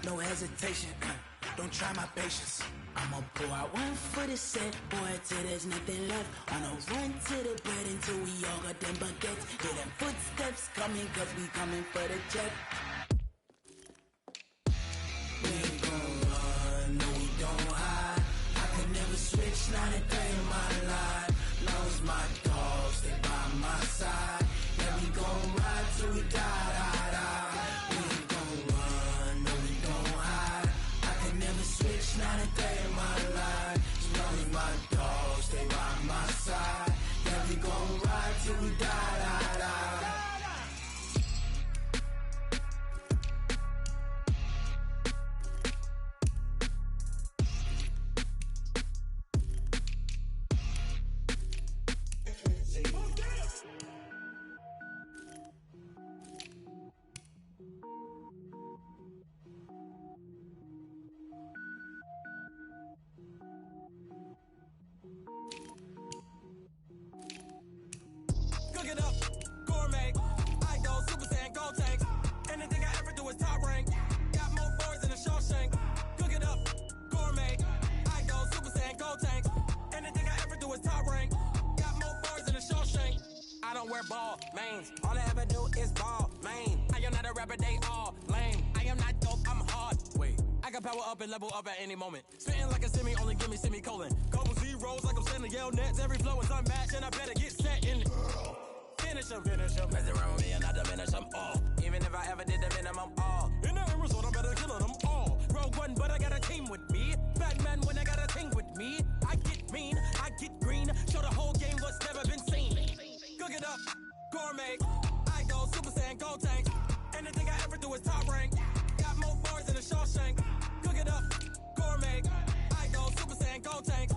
no hesitation, don't try my patience. I'ma pour out one for the set, boy, till there's nothing left. On a run to the bread until we all got them baguettes. Hear them footsteps coming, cause we coming for the check. We ain't gon' run, no we don't hide. I could never switch, not a day in my life. Long as my dogs, stay by my side. Yeah, we gon' ride till we die. We ain't gon' run, no we don't hide. I could never switch, not a day in my life. As long as my dogs, stay by my side. Yeah, we gon' ride till we die. Cook it up, gourmet. I go Super Saiyan, go tank. Anything I ever do is top rank. Got more boys than a Shawshank. Cook it up, gourmet. I go Super Saiyan, go tank. Anything I ever do is top rank. Got more boys than a Shawshank. I don't wear ball mains. All I ever do is ball main. I am not a rapper, they all lame. I am not dope, I'm hard. Wait, I can power up and level up at any moment. Spitting like a semi, only give me semicolon. Couple zeros like I'm sending yell nets. Every flow is unmatched and I better get set in. Finish him. Mess around with me and I diminish them all. Even if I ever did the minimum all. In the end result, I'm better killing them all. Rogue One, but I got a team with me. Batman when I got a team with me. I get mean, I get green. Show the whole game what's never been seen. Cook it up, gourmet. I go Super Saiyan, go tank. Anything I ever do is top rank. Got more boys than a Shawshank. Cook it up, gourmet. I go Super Saiyan, go tank.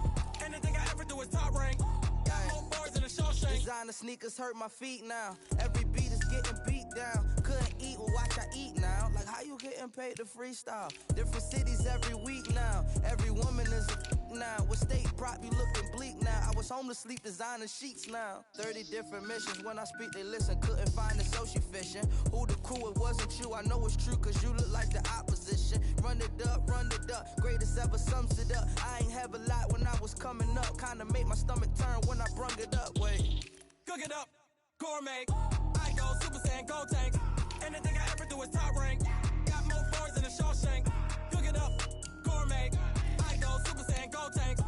Anything I ever do is top rank. Got more boys than a Shawshank. Designer sneakers hurt my feet now. Every beat is getting beat down. Couldn't eat, well watch I eat now. Like how you getting paid to freestyle? Different cities every week now. Every woman is a now. With state prop, you looking bleak now. I was home to sleep designing sheets now. 30 different missions. When I speak, they listen. Couldn't find the social fishing. Who the crew, it wasn't you. I know it's true, cause you look like the opposition. Run it up. Greatest ever sums it up. I ain't have a lot when I was coming up. Kinda made my stomach turn when I brung it up. Wait. Cook it up, gourmet. I go Super Saiyan, go tank. Anything I ever do is top rank. Got more boys than a Shawshank. Cook it up, gourmet. I go Super Saiyan, go tank.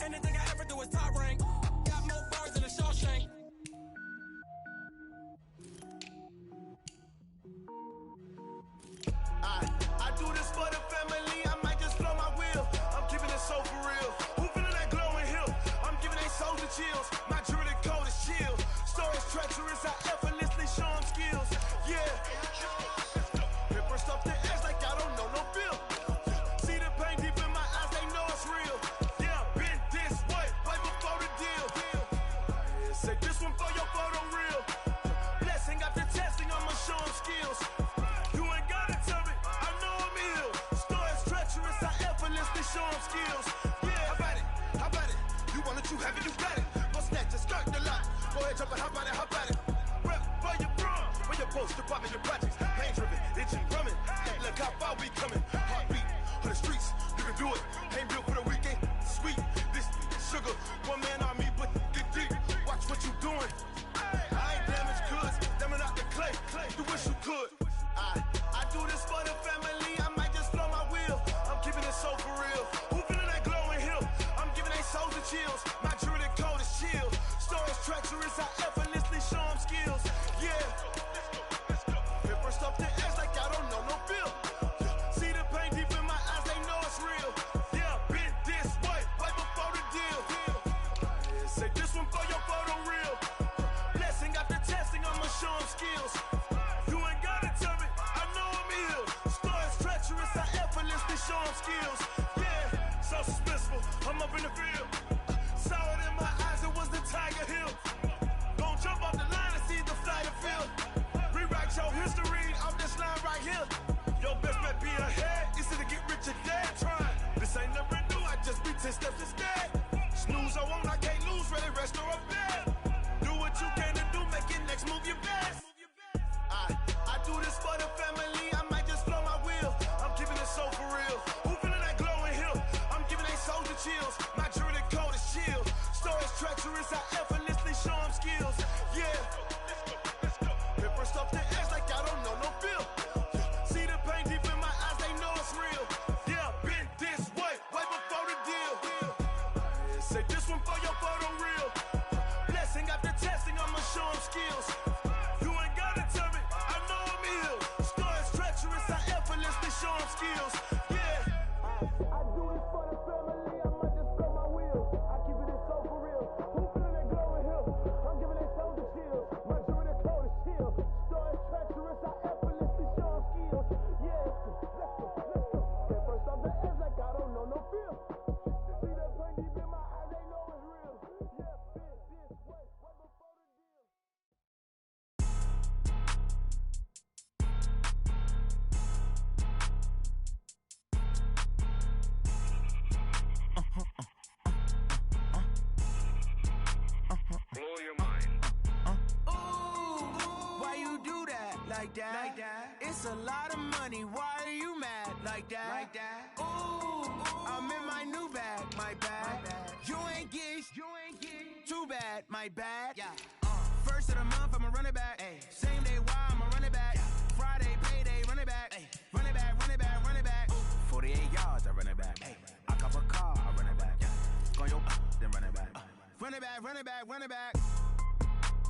Anything I ever do is top rank. Got more boys than a Shawshank. I do this for the family. I might just blow my wheel. I'm keeping it so for real. Who feeling that glowing hill? I'm giving they souls the chills. My jewelry code is chill. Stories treacherous, I effortlessly show them skills. Yeah. Paper stuff the edge like I don't know no feel. See the pain deep in my eyes, they know it's real. Yeah, been this way, right before the deal. Say this one for your photo real. Blessing after testing, I'ma show them skills. You ain't gotta tell me, I know I'm ill. Stories treacherous, I effortlessly show them skills. Yeah, how about it? You want it, you have it, you got it. Go snatch it, skirt the lot. Go ahead, jump it, how about it? Rep for your bro, when you're supposed to pop in your projects. Pain driven, itching, drumming. Look how far we coming. Heartbeat on the streets, you can do it. Ain't built for the weekend. Sweet, this sugar, one man army, but dig deep. Watch what you doing. I ain't damaged goods, damn it out the clay. You wish you could. I do this for the family. I might just blow my wheel. I'm keeping it so for real. Who feeling that glowing hill? I'm giving they souls the chills. My jewelry code is chill. Stories treacherous, I effortlessly show them skills. Yeah. Paper stuff the edge like I don't know no feel. See the pain deep in my eyes, they know it's real. Yeah, been this way, right before the deal. arm skills. Yeah, so suspenseful. I'm up in the field. Saw it in my eyes, it was the Tiger Hill. Gon' jump off the line and see the flight of field. Rewrite your history off this line right here. Your best bet be ahead, easy to get rich or dead trying. This ain't never new, I just be 10 steps instead. Snooze I won't, I can't lose, ready, rest or a bed. Do what you can to do, make your next move your best. I do this for the family, I might just blow my wheel. I'm keeping it so for real. Who feeling that glowing hill? I'm giving they soldier chills. My jewelry code is chill. Stories treacherous, I effortlessly show them skills. Yeah. Paper stuff the edge like I don't know no feel. See the pain deep in my eyes, they know it's real. Yeah, been this way before the deal. Say this one for your photo reel. Blessing after testing, I'ma show them skills. You ain't gotta tell me, I know I'm ill. Stories treacherous, I effortlessly show them skills. Yeah. I do this for the family, I might just blow my wheel. I keep it so for real. Who feeling that glowing hill? I'm giving they soldier chills. My jewelry code is chill. Stories treacherous, I effortlessly show them skills. Yeah. Let's go. Get first off the edge like I don't know no feel. See the pain deep in my eyes, they know it's real. Yeah, been this way before the deal. Blow your mind. Why you do that? Like that? Like that? It's a lot of money. Why are you mad? Like that? Like that? Ooh, I'm in my new bag. My bad. You ain't get. Too bad. My bad. Yeah. First of the month, I'ma run it back. Ay. Same day, why I'ma run it back. Yeah. Friday, payday, run it back. Ay. Run it back, run it back, run it back. 48 yards, I run it back. Ay. I cop a car, I run it back. Yeah. Go your then run it back. Run it back, run it back, run it back.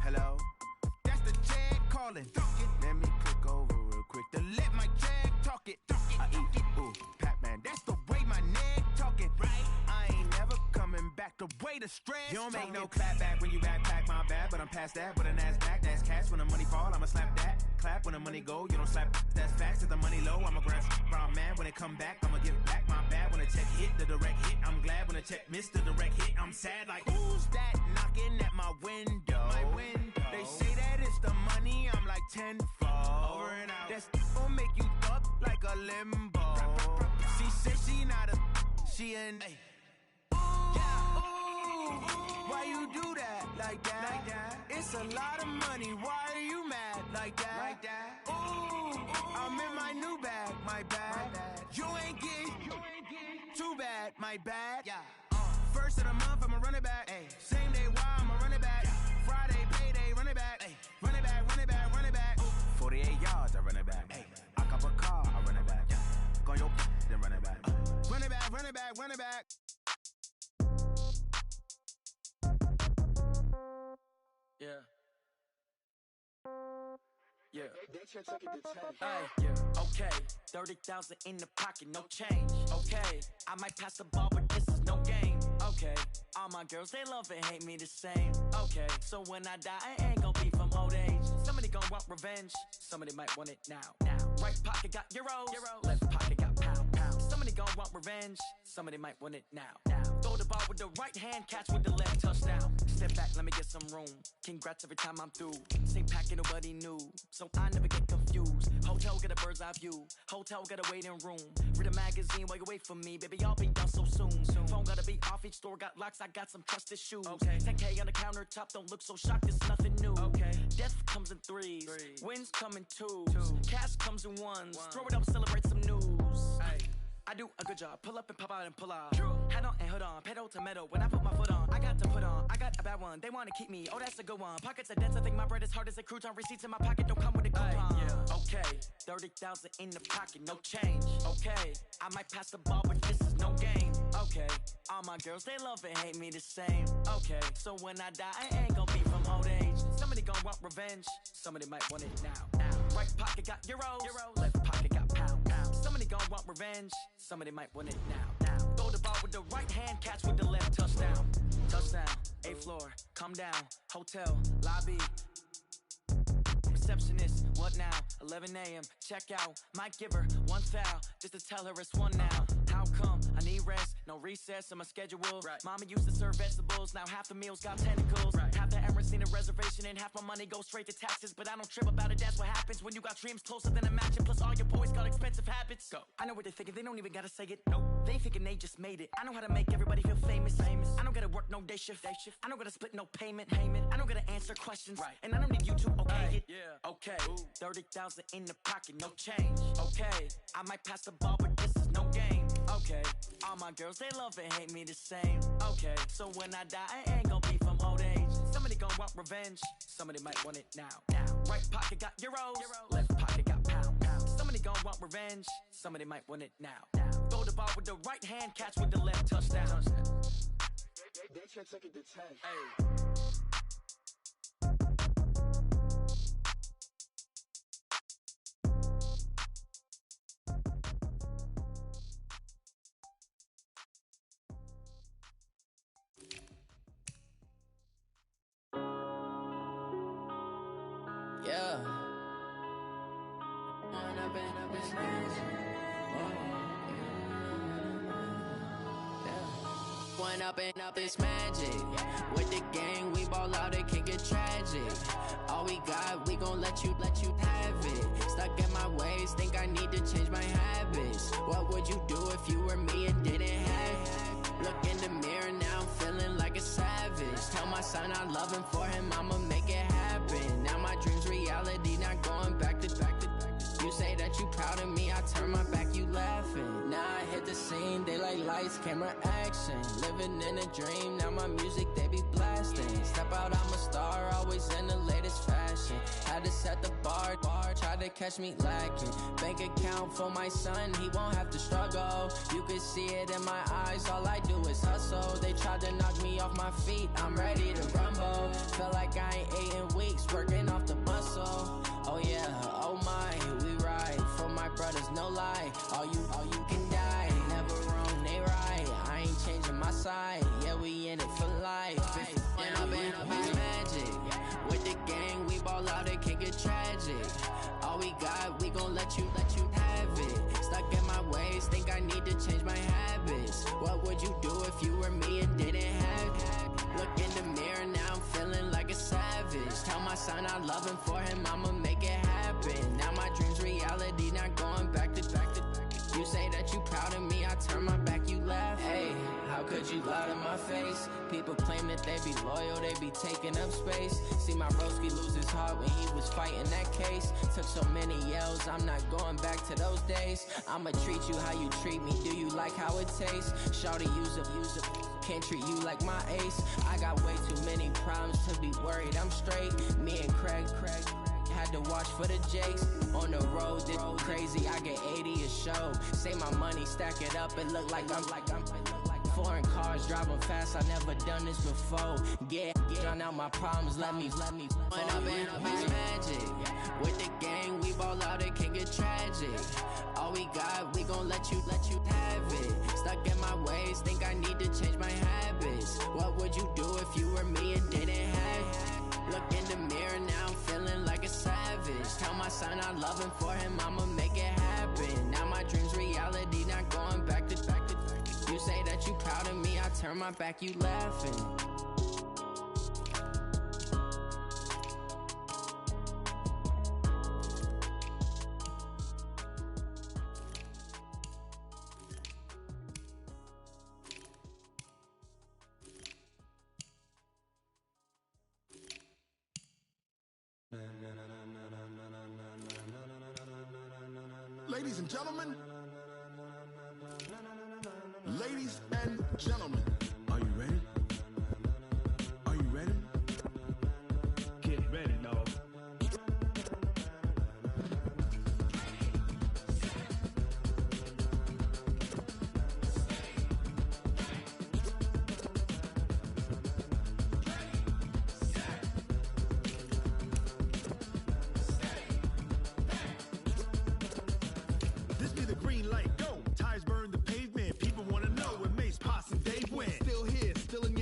Hello? That's the Jag calling. Let me click over real quick to let my Jag talk it. I eat it, ooh, Pac-Man. That's the way my neck talking. Right? I ain't never coming back. The way the stress. You don't make no clap back when you backpack, my bad. But I'm past that. But a NASDAQ, that's cash. When the money fall, I'ma slap that. Clap when the money go, you don't slap. That's facts. If the money low, I'ma grab brown man. When it come back, I'ma give back my bad. When the check hit, the direct hit. I'm glad when the check missed the direct hit. I'm sad like, who's that knocking at my window? My window. They say that it's the money, I'm like tenfold. Over and out. That's gon' make you up like a limbo. She said she not a, she an. Why you do that? Like that? Like that? It's a lot of money. Why are you mad? Like that? Like that? Ooh, I'm in my new bag. My bad. You ain't get. Too bad. My bad. Yeah. First of the month, I'ma run it back. Ay. Same day, why I'ma run it back. Yeah. Friday, payday, run it back. Ay. Run it back, run it back, run it back. 48 yards, I run it back. Ay. I cop a car, I run it back. Yeah. Go your then run it back. Run it back, run it back, run it back. Yeah. Yeah. Hey, yeah. Okay. 30,000 in the pocket, no change. Okay. I might pass the ball, but this is no game. Okay. All my girls, they love and hate me the same. Okay. So when I die, I ain't gonna be from old age. Somebody gonna want revenge. Somebody might want it now. Right pocket got euros. Left pocket got pound. Somebody gonna want revenge. Somebody might want it now. Throw the ball with the right hand, catch with the left, touchdown. Step back, let me get some room. Congrats every time I'm through. Same packet, nobody new. So I never get confused. Hotel get a bird's eye view. Hotel get a waiting room. Read a magazine while you wait for me. Baby, I'll be done so soon. Phone gotta be off, each store got locks. I got some trusted shoes. Okay. 10K on the countertop, don't look so shocked, it's nothing new. Okay. Death comes in threes. Wins come in twos. Cash comes in ones. Throw it up, celebrate some news. Ay. I do a good job, pull up and pop out and pull out. True. Hat on and hood on, pedal to metal. When I put my foot on, I got to put on. I got a bad one, they wanna keep me. Oh, that's a good one. Pockets are dense, I think my bread is hard as a crouton. Receipts in my pocket don't come with a coupon. Yeah. Okay, 30,000 in the pocket, no change. Okay, I might pass the ball, but this is no game. Okay, all my girls, they love and hate me the same. Okay, so when I die, I ain't gonna be from old age. Somebody gonna want revenge. Somebody might want it now. Right pocket got euros. Left pocket got pound. Somebody gonna want revenge. Somebody might want it now. Throw the ball with the right hand, catch with the left, touchdown. Touchdown, 8th floor, come down. Hotel, lobby. Receptionist, what now? 11 a.m., check out. Might give her one foul, just to tell her it's one now. How How come I need rest? No recess in my schedule. Right. Mama used to serve vegetables, now half the meals got tentacles. Right. Half the Emirates need a reservation and half my money goes straight to taxes. But I don't trip about it, that's what happens when you got dreams closer than a mansion. Plus all your boys got expensive habits. Go. I know what they're thinking, they don't even gotta say it. Nope. They thinking they just made it. I know how to make everybody feel famous. I don't gotta work no day shift. I don't gotta split no payment. I don't gotta answer questions. Right. And I don't need you to okay it. Yeah. Okay. 30,000 in the pocket, no change. Okay. I might pass the ball, but this is no game. Okay. All my girls, they love and hate me the same. Okay. So when I die, I ain't gonna be from old age. Somebody gonna want revenge. Somebody might want it now. Right pocket got euros. Left pocket got pounds. Somebody gonna want revenge. Somebody might want it now. Throw the ball with the right hand, catch with the left, touchdown. They can't take it to 10. Hey. Yeah. One up and up is magic. With the gang, we ball out, it can get tragic. All we got, we gon' let you have it. Stuck in my ways, think I need to change my habits. What would you do if you were me and didn't have it? Look in the mirror, now I'm feeling like a savage. Tell my son I love him, for him I'ma make it happen. Now my dream's reality, not going back to. You say that you proud of me, I turn my back, you laughing. Now I hit the scene, they like lights, camera, action. Living in a dream, now my music, they be blasting. Step out, I'm a star, always in the latest fashion. Had to set the bar, try to catch me lacking. Bank account for my son, he won't have to struggle. You can see it in my eyes, all I do is hustle. They tried to knock me off my feet, I'm ready to rumble. Feel like I ain't ate in weeks, working off the muscle. Oh yeah, oh my, we ride for my brothers, no lie. All you can die, never wrong, they right. I ain't changing my side, yeah, we in it for life. If up is magic. With the gang, we ball out, it can get tragic. All we got, we gon' let you have it. Stuck in my ways, think I need to change my habits. What would you do if you were me and didn't have it? Look in the mirror, now I'm feeling like a savage. Tell my son I love him, for him I'ma make it happen. Now my dream's reality, not going back to. You say that you proud of me, I turn my back, you laugh. Hey, how could you lie to my face? People claim that they be loyal, they be taking up space. See my broski lose his heart when he was fighting that case. Took so many yells, I'm not going back to those days. I'ma treat you how you treat me, do you like how it tastes? Shawty, use up, can't treat you like my ace. I got way too many problems to be worried, I'm straight. Me and Craig had to watch for the Jakes. On the road, this crazy, I get 80 a show. Say my money, stack it up, it look like I'm foreign cars, driving fast, I never done this before. Get drown out my problems, let me One up and up is magic. With the gang, we ball out, it can get tragic. All we got, we gon' let you have it. Stuck in my ways, think I need to change my habits. What would you do if you were me and didn't have it? Look in the mirror, now I'm feeling like a savage. Tell my son I love him, for him I'ma make it happen. Now my dream's reality, not going back to. You say that you proud of me, I turn my back, you laughing. Ladies and gentlemen, ladies and gentlemen, are you ready? Are you ready? Get ready, dog. This be the green light, go. Tires burn the pavement. People wanna know when Mace, Posse, and Dave went. Still here, still in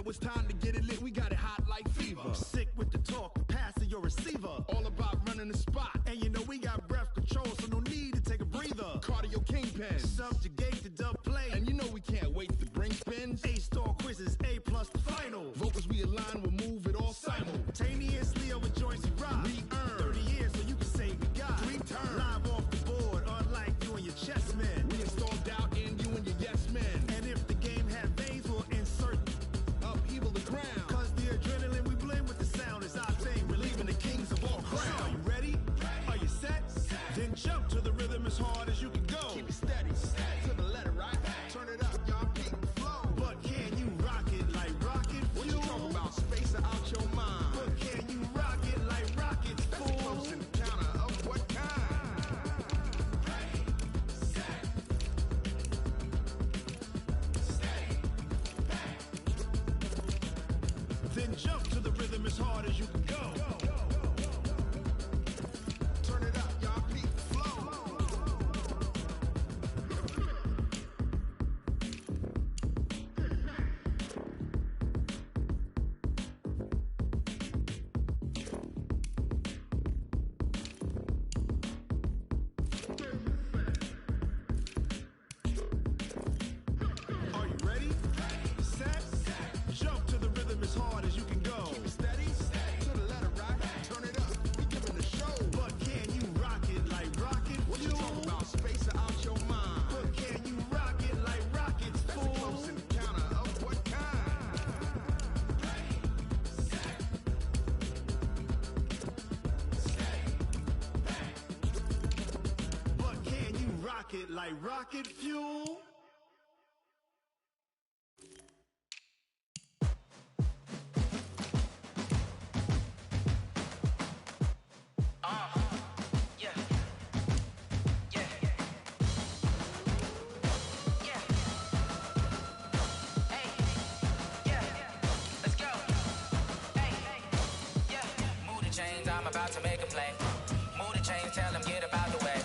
it's time to get it lit. We got it hot like fever. Sick with the talk, passing your receiver. All about running the spot. And you know we got breath control, so no need to take a breather. Cardio kingpin, subjugate the dub play. And you know we can't wait to bring spins. A-star quizzes, A+ the final. Vocals we align, we'll move it all simultaneously over joints we rock. We earn 30 years so you can say we got 3 turns. Live off the board, unlike you and your chess men. We install doubt in you and your yes men. And if the game had veins, we'll insert upheaval the ground. Cause the adrenaline we blend with the sound is our thing, relieving the kings of all crowns. Are you ready? Are you set? Then jump to the rhythm as hard as you can go. Keep it steady, to the letter, right? Turn it up, y'all, peak the flow. But can you rock it like rocket fuel? What you talking about? Space out your mind. But can you rock it like rockets, fool? That's a close encounter of what kind? Ready, set, steady, back. Then jump to the rhythm as hard as you can go. Turn it up, y'all, peak the flow. Are you ready? Set, jump to the rhythm as hard as you can go. Keep it steady, to the letter, right? Turn it up, we giving the show. But can you rock it like rocket fuel? What you talking about? Space out your mind. But can you rock it like rockets, fool? That's a close encounter of what kind? Ready, set, steady, back. But can you rock it like rocket fuel? Yeah. Hey. Yeah. Let's go. Hey. Yeah. Move the chains, I'm about to make a play. Move the chains, tell them get about the way.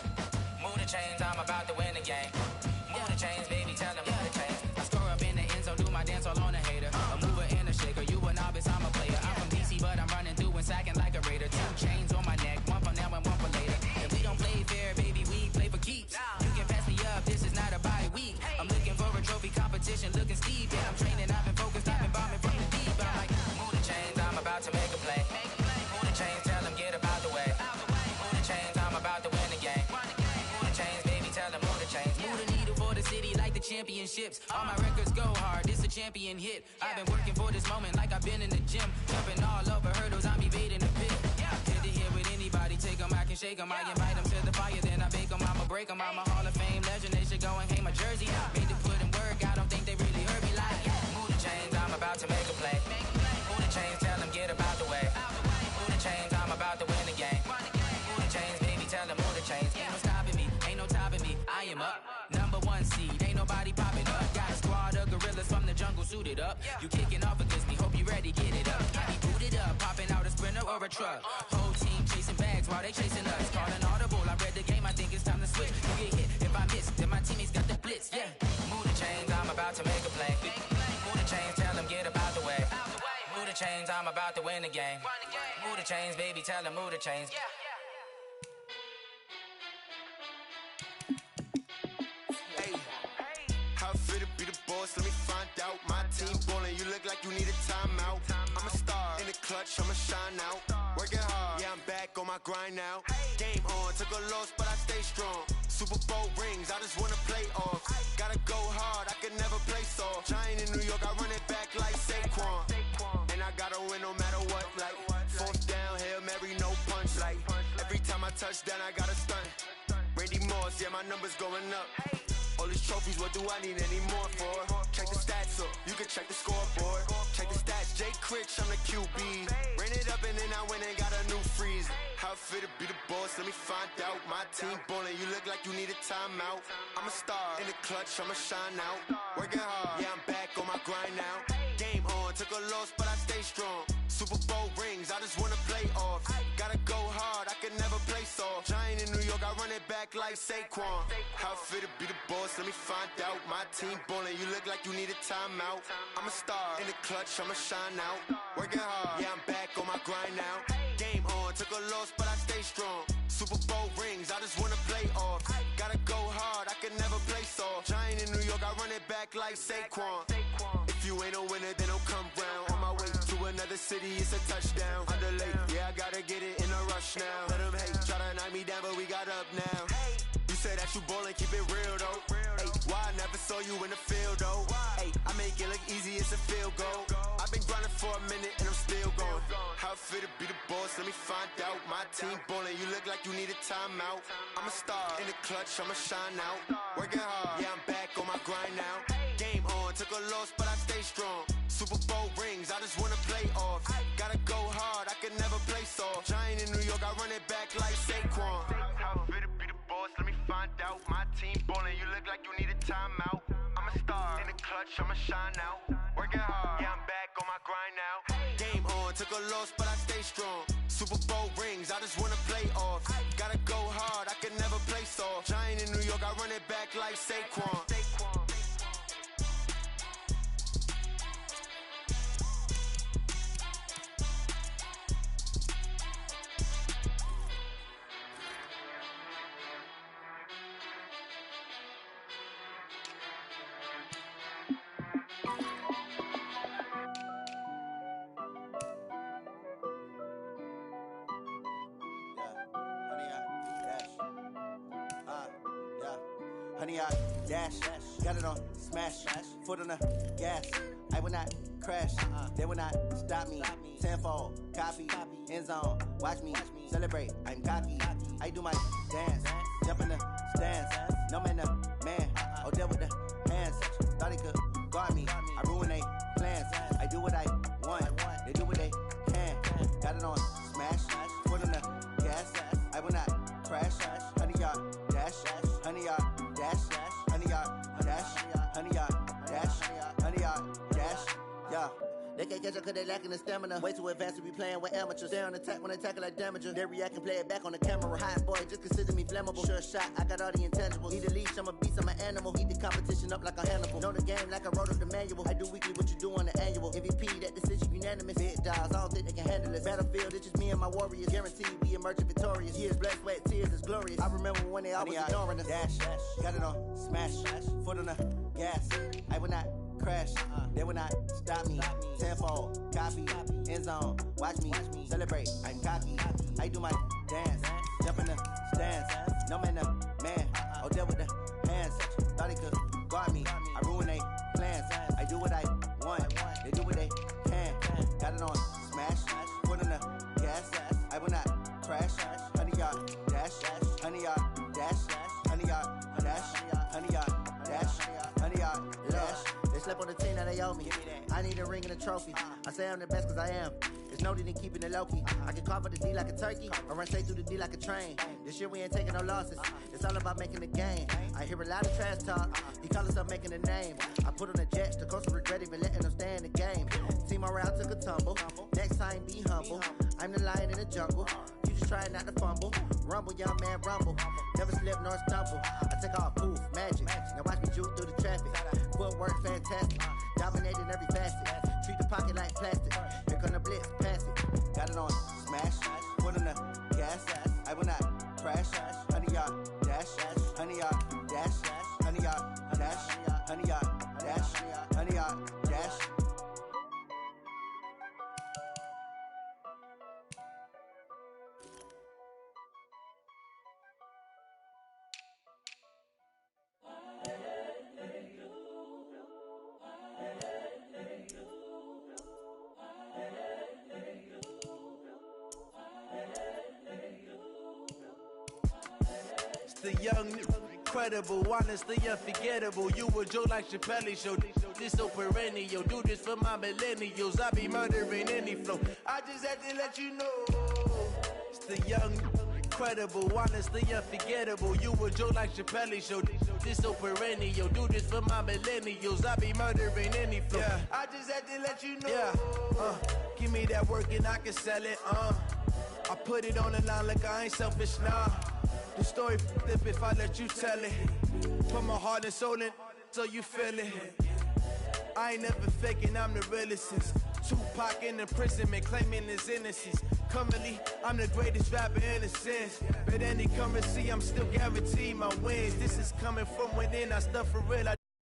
Move the chains, I'm about to win the game. Move the chains, baby, tell them move the chains. I score up in the end zone, do my dance all on a hater. A mover and a shaker, you a novice, I'm a player. I'm from DC, but I'm running through and sacking like a raider. 2 chains on my neck, one for now and one for later. And we don't play fair, baby, we play for keeps. You can pass me up, this is not a bye week. I'm looking for a trophy competition, looking steep. Yeah, I'm training, I've been focused, I've been bombing from the deep. I'm like, move the chains, I'm about to make a play. Move the chains, tell them get about the way. Move the chains, I'm about to win the game. Move the chains, baby, tell them move the chains. Move the needle for the city like the championships. All my records go hard, this a champion hit. I've been working for this moment like I've been in the gym. Jumping all over hurdles, I'm evading the pit. Hit it here with anybody, take them, I can shake them. I invite them to the fire, then I bake them, I'ma break them. I'm a Hall of Fame legend, they should go and hang my jersey. Made to put in work, I don't think they really heard me like. Move the chains, I'm about to make a play. Move the chains, tell them get about the way. Move the chains, I'm about to win the game. Move the chains, baby, tell them move the chains. Ain't no stopping me, ain't no topping me, I am up. Number 1 seed, ain't nobody popping up. Got a squad of gorillas from the jungle suited up. You kicking off against me, hope you ready, get it up. I be booted up, popping out a sprinter or a truck. Whole team chasing bags while they chasing us. Calling audible, I read the game, I think it's time to switch. You get hit, if I miss, then my teammates got the blitz, yeah. Move the chains, I'm about to make a play. Move the chains, tell them get about the way. Move the chains, I'm about to win the game. Move the chains, baby, tell them move the chains. Hey, how fit to be the boss? Let me find out. My team ballin', you look like you need a timeout. I'm a star in the clutch, I'ma shine out. Working hard, yeah, I'm back on my grind now. Game on, took a loss, but I stay strong. Super Bowl rings, I just wanna play off. Gotta go hard, I can never play soft. Giant in New York, I run it back like Saquon. And I gotta win no matter what, like 4th down, Hail Mary, no punch. Like every time I touch down, I gotta stunt. Randy Moss, yeah, my numbers going up. All these trophies, what do I need any more for? Check the stats up, you can check the scoreboard. Check the stats, Jay Critch, I'm the QB. Ran it up and then I went and got a new freeze. How fit to be the boss, let me find out. My team ballin', you look like you need a timeout. I'm a star in the clutch, I'ma shine out. Working hard, yeah, I'm back on my grind now. Game on, took a loss, but I stay strong. Super Bowl rings, I just wanna play off. Gotta go hard, I can never play soft. Giant in New York, I run it back like like Saquon. How fit to be the boss? Let me find out. My team ballin', you look like you need a timeout. I'm a star in the clutch, I'ma shine out. Working hard, yeah, I'm back on my grind now. Game on, took a loss, but I stay strong. Super Bowl rings, I just wanna play off. Gotta go hard, I can never play soft. Giant in New York, I run it back like Saquon. If you ain't a winner, then don't come round. On my way to another city, it's a touchdown. Underlay, yeah, I gotta get it in a rush now. Let them hate, try to knock me down, but we got up now. You said that you ballin', keep it real though. Hey, why I never saw you in the field though? Hey, I make it look easy, it's a field goal. I've been grinding for a minute and I'm still going. How fit to be the boss? Let me find out. My team ballin', you look like you need a timeout. I'm a star in the clutch, I'ma shine out. Working hard, yeah, I'm back on my grind now. Game on, took a loss, but I stay strong. Super Bowl rings, I just wanna play off. Gotta go hard, I can never play soft. Giant in New York, I run it back like Saquon. How fit to be the boss? Let me find out. My team ballin', you look like you need a timeout. I'm a star in the clutch, I'ma shine out. Working hard, yeah, I'm back on my grind now. Game on, took a loss, but I stay strong. Super Bowl rings, I just wanna play off. Gotta go hard, I can never play soft. Giant in New York, I run it back like Saquon. Honey, I dash, got it on smash, foot on the gas. I will not crash, they will not stop me. Tenfold, copy, end zone, watch me celebrate. I'm cocky, I do my dance, jump in the stands. No man, the man, Odell with the hands. Thought he could guard me, I ruin they plans. I do what I want, they do what they can. Got it on smash, foot on the gas. I will not crash, honey, y'all dash, honey, y'all dash, honey, y'all dash, honey, y'all dash, honey, y'all dash, yeah. They can't catch up cause they lacking the stamina. Way too advanced to be playing with amateurs. Stay on attack when they tackle like damager. They react and play it back on the camera. Hot boy, just consider me flammable. Sure shot, I got all the intangibles. Need a leash, I'm a beast, I'm an animal. Heat the competition up like a Hannibal. Know the game like I wrote up the manual. I do weekly what you do on the annual. MVP, that decision unanimous. Big dogs, I don't think they can handle it. Battlefield, it's just me and my warriors. Guaranteed we emerging victorious. Years, blood, sweat, tears, it's glorious. I remember when they always ignoring us. Dash, got it on smash, foot on the gas. I will not crash, they will not stop me. Tenfold, copy, end zone, watch me celebrate. I'm cocky, I do my dance, jump in the stands. No man, the man, Odell with the hands. Thought he could guard me, I ruin they plans. I do what I want, they do what they can. Got it on smash, foot on the gas. I will not crash, honey, y'all dash, honey, y'all dash, honey, y'all dash, honey, y'all dash, honey, y'all dash. They slept on the team, now they owe me. I need a ring and a trophy. I say I'm the best cause I am. There's no need in keeping it low-key. I can carve up the D like a turkey, or run straight through the D like a train. This year we ain't taking no losses. It's all about making the game. I hear a lot of trash talk. He call himself making a name. I put on the jets, the coach will regret even letting them stay in the game. Team around took a tumble. Next time be humble. I'm the lion in the jungle. You just try not to fumble. Rumble, young man, rumble. Never slip nor stumble. I take off, poof, magic. Now watch me juke through the traffic. Footwork fantastic. Dominating every facet. Treat the pocket like plastic. Here come the blitz, pass it. Got it on smash, foot on the gas. I will not crash. Honey, y'all dash, honey, y'all dash, honey, y'all dash, honey, y'all dash, honey, y'all dash. The young, incredible, honestly unforgettable. You a joke like Chappelle Show. This so perennial. Do this for my millennials. I be murdering any flow. I just had to let you know. It's the young, incredible, honestly unforgettable. You a joke like Chappelle Show. This so perennial. Do this for my millennials. I be murdering any flow. Yeah. I just had to let you know. Yeah. Give me that work and I can sell it. I put it on the line like I ain't selfish, nah. The story flip if I let you tell it. Put my heart and soul in so you feel it. I ain't never faking, I'm the realest since Tupac in imprisonment, claiming his innocence. Currently, I'm the greatest rapper in a sense. But any currency, I'm still guaranteed my wins. This is coming from within, I stuff for real.